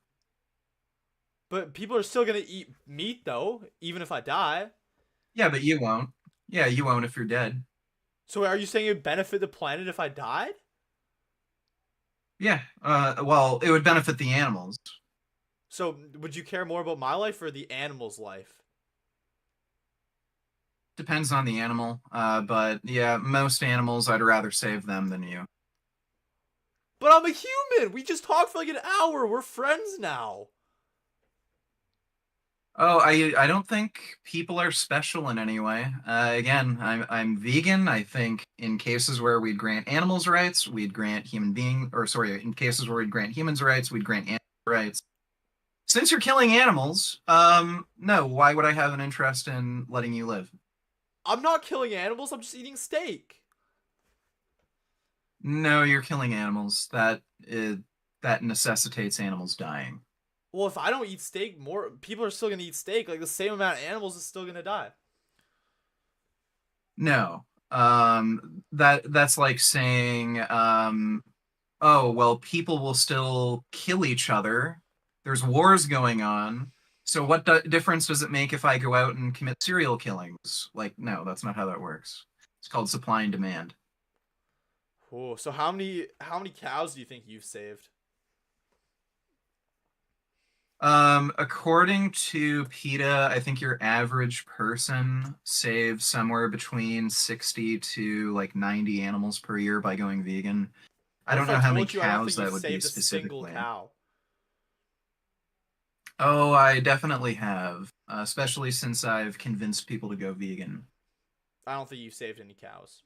But people are still gonna eat meat though, even if I die. Yeah, but you won't. Yeah, you won't if you're dead. So are you saying it would benefit the planet if I died? Yeah. Well, it would benefit the animals. So would you care more about my life or the animal's life? Depends on the animal. But yeah, most animals I'd rather save them than you. But I'm a human. We just talked for like an hour. We're friends now. Oh, I don't think people are special in any way. Again, I'm vegan. I think in cases where we'd grant animals rights, we'd grant in cases where we'd grant humans rights, we'd grant animals rights. Since you're killing animals, no, why would I have an interest in letting you live? I'm not killing animals. I'm just eating steak. No, you're killing animals. That necessitates animals dying. Well, if I don't eat steak, more people are still gonna eat steak. Like the same amount of animals is still gonna die. No. That's like saying, oh, well, people will still kill each other. There's wars going on. So what difference does it make if I go out and commit serial killings? Like, no, that's not how that works. It's called supply and demand. Oh, so how many cows do you think you've saved? According to PETA, I think your average person saves somewhere between 60 to like 90 animals per year by going vegan. I What don't if I know how many told you I don't cows think that you've would be saved a single specifically. cow? Oh, I definitely have, especially since I've convinced people to go vegan. I don't think you've saved any cows.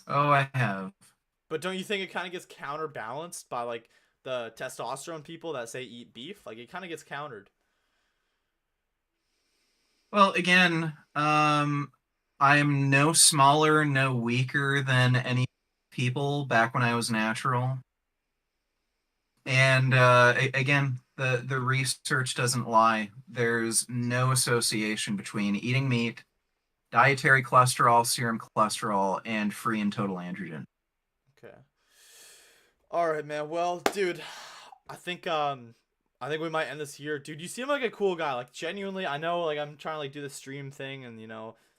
Oh, I have. But don't you think it kind of gets counterbalanced by like the testosterone people that say eat beef? Like it kind of gets countered. Well, again, I am no smaller, no weaker than any people back when I was natural. And again, the research doesn't lie. There's no association between eating meat, dietary cholesterol, serum cholesterol, and free and total androgen. Okay. All right, man. Well, dude, I think we might end this here. Dude, you seem like a cool guy. Like genuinely, I know like I'm trying to like do the stream thing and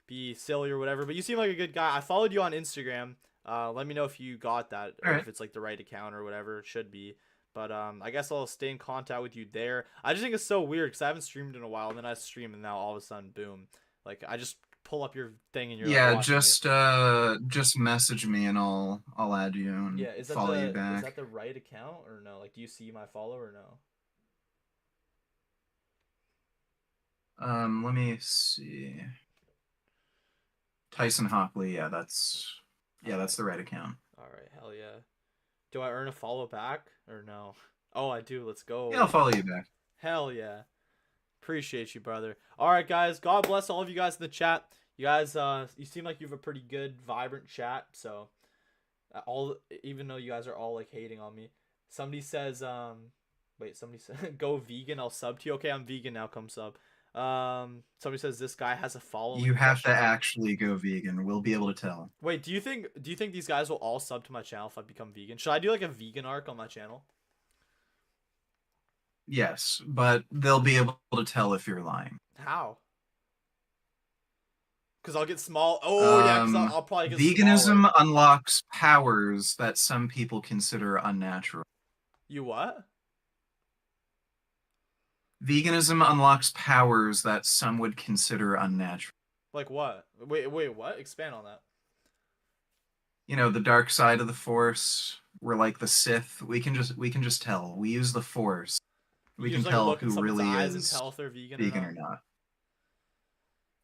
be silly or whatever, but you seem like a good guy. I followed you on Instagram. Let me know if you got that All or right. if it's like the right account or whatever it should be. But I guess I'll stay in contact with you there. I just think it's so weird because I haven't streamed in a while, and then I stream, and now all of a sudden, boom! Like I just pull up your thing, and you're like Yeah, watching me. just message me and I'll add you and Yeah, follow you is back. that the right account or no? Like, do you see my follow or no? Let me see. Tyson Hockley, All that's right, the right account. all right, hell yeah. Do I earn a follow back or no? Oh, I do. Let's Yeah, I'll go. follow you back. Hell yeah. Appreciate you, brother. All right, guys. God bless all of you guys in the chat. You guys, you seem like you have a pretty good, vibrant chat. So, all even though you guys are all like hating on me, somebody says, wait, somebody said go vegan. I'll sub to you. Okay, I'm vegan now. Come sub. Somebody says this guy has a You following have to question mark. actually go vegan. We'll be able to tell. Wait, do you think these guys will all sub to my channel if I become vegan? Should I do like a vegan arc on my channel? Yes, but they'll be able to tell if you're lying. How? Because I'll get small. Oh yeah, because I'll, Um, I'll probably get smaller. Veganism unlocks powers that some people consider unnatural. You what? Veganism unlocks powers that some would consider unnatural. Like what? Wait, what? Expand on that. You know, the dark side of the Force. We're like the Sith. We can just tell. We use the Force. You We can can just like tell look in who someone's really eyes and is tell if they're vegan or vegan not. or not.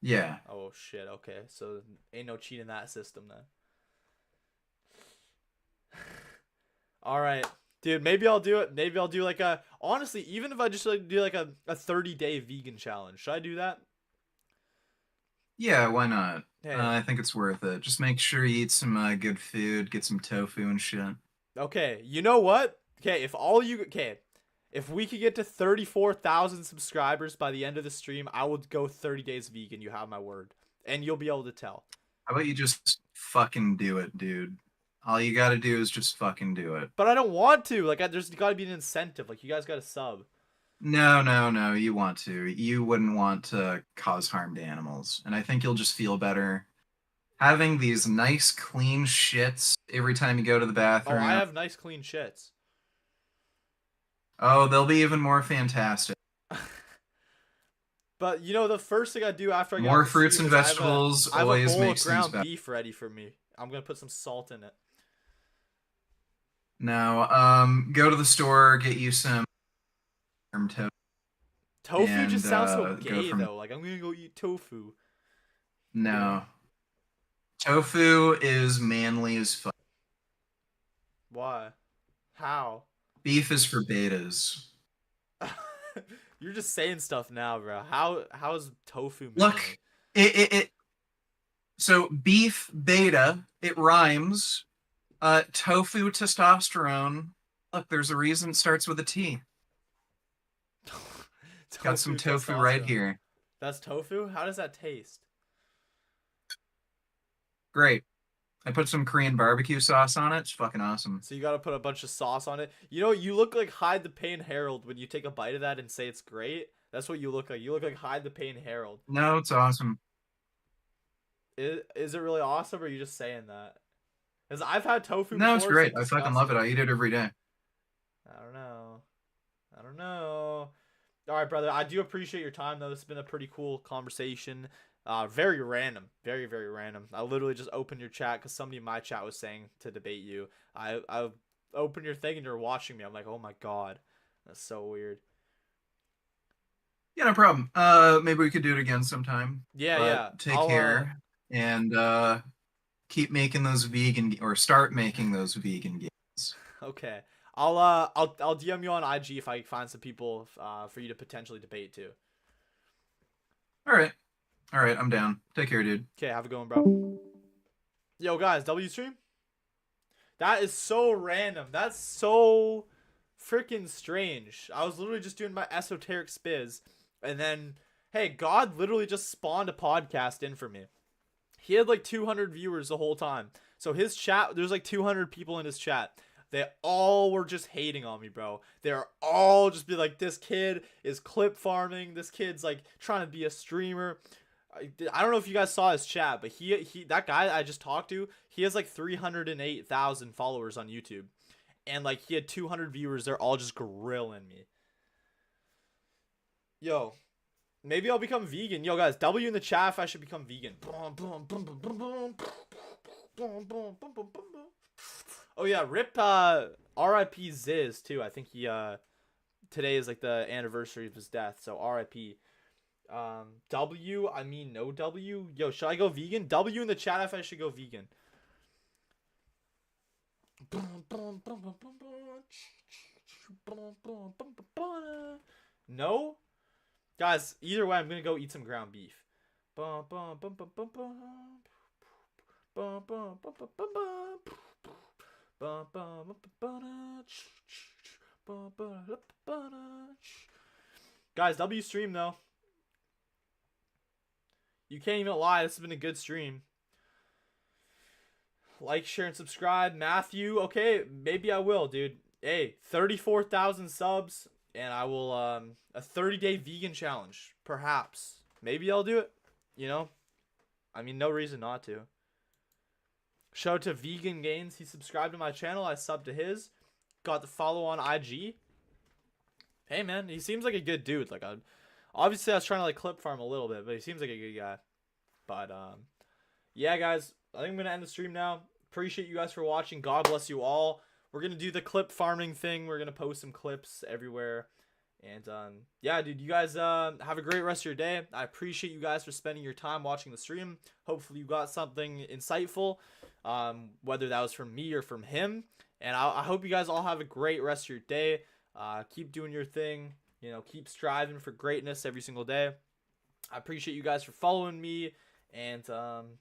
Yeah. Oh shit. Okay, so ain't no cheat in that system then. All right, dude. Maybe I'll do it. Maybe I'll do like a honestly, even if I just like do like a 30-day vegan challenge. Should I do that? Yeah, why not? Hey, I think it's worth it. Just make sure you eat some good food, get some tofu and shit. okay. You know what? Okay, if we could get to 34,000 subscribers by the end of the stream, I would go 30 days vegan. You have my word, and you'll be able to tell. How about you just fucking do it, dude? All you gotta do is just fucking do it. But I don't want to. Like, there's got to be an incentive. Like, you guys got to sub. No, no, no, you want to. You wouldn't want to cause harm to animals. And I think you'll just feel better having these nice, clean shits every time you go to the Oh, I bathroom. have nice clean shits. Oh, they'll be even more fantastic. But the first thing I do after I get off More the fruits stream and is vegetables I have a always bowl of makes things ground better. beef ready for me. I'm gonna put some salt in it. Now, go to the store, get you some tofu, Tofu and just sounds so go gay from. though. Like I'm gonna go eat tofu. No, tofu is manly as fuck. Why? How? Beef is for betas. You're just saying stuff now, bro. How's tofu manly? Look, it so beef beta, it rhymes. Tofu testosterone. Look, there's a reason it starts with a T. Got some tofu right testosterone. here. That's tofu? How does that taste? Great. I put some Korean barbecue sauce on it. It's fucking awesome. So you gotta put a bunch of sauce on it. You look like Hide the Pain Harold when you take a bite of that and say it's great. That's what you look like. You look like Hide the Pain Harold. No, it's awesome. Is it really awesome, or are you just saying that? Because I've had tofu No, it's before. It's great. like I fucking love it. disgusting. I eat it every day. I don't know. I don't know. All right, brother. I do appreciate your time, though. This has been a pretty cool conversation. Very random. Very, very random. I literally just opened your chat because somebody in my chat was saying to debate you. I opened your thing and you're watching me. I'm like, oh my god. That's so weird. Yeah, no problem. Maybe we could do it again sometime. Yeah, But yeah. take care and keep making those vegan or start making those vegan games. Okay. I'll DM you on IG if I find some people for you to potentially debate too. All right. All right, I'm down. Take care, dude. Okay, have a good one, bro. Yo, guys, W stream? That is so random. That's so freaking strange. I was literally just doing my esoteric spiz, and then, hey, God literally just spawned a podcast in for me. He had like 200 viewers the whole time. So his chat, there's like 200 people in his chat. They all were just hating on me, bro. They're all just be like, this kid is clip farming. This kid's like trying to be a streamer. I don't know if you guys saw his chat, but he that guy I just talked to, he has like 308,000 followers on YouTube. And like he had 200 viewers. They're all just grilling me. Yo, maybe I'll become vegan. Yo, guys, W in the chat if I should become vegan. Oh yeah, rip R.I.P. Ziz too. I think he today is like the anniversary of his death, so R.I.P. W, I mean no W. Yo, should I go vegan? W in the chat if I should go vegan. No? Guys, either way, I'm gonna go eat some ground beef. Guys, W stream though. You can't even lie, this has been a good stream. Like, share, and subscribe. Matthew, okay, maybe I will, dude. Hey, 34,000 subs, and I will, a 30-day vegan challenge. Perhaps. Maybe I'll do it. You know? I mean, no reason not to. Shout out to Vegan Gains. He subscribed to my channel. I subbed to his. Got the follow on IG. Hey, man, he seems like a good dude. Like, obviously, I was trying to, like, clip farm a little bit, but he seems like a good guy. But, yeah, guys, I think I'm going to end the stream now. Appreciate you guys for watching. God bless you all. We're going to do the clip farming thing. We're going to post some clips everywhere. And, yeah, dude, you guys have a great rest of your day. I appreciate you guys for spending your time watching the stream. Hopefully you got something insightful, whether that was from me or from him. And I hope you guys all have a great rest of your day. Keep doing your thing. You know, keep striving for greatness every single day. I appreciate you guys for following me. And,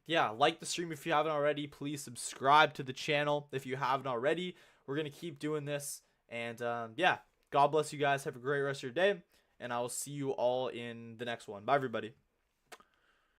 yeah, like the stream if you haven't already. Please subscribe to the channel if you haven't already. We're going to keep doing this. And, yeah, God bless you guys. Have a great rest of your day. And I will see you all in the next one. Bye, everybody.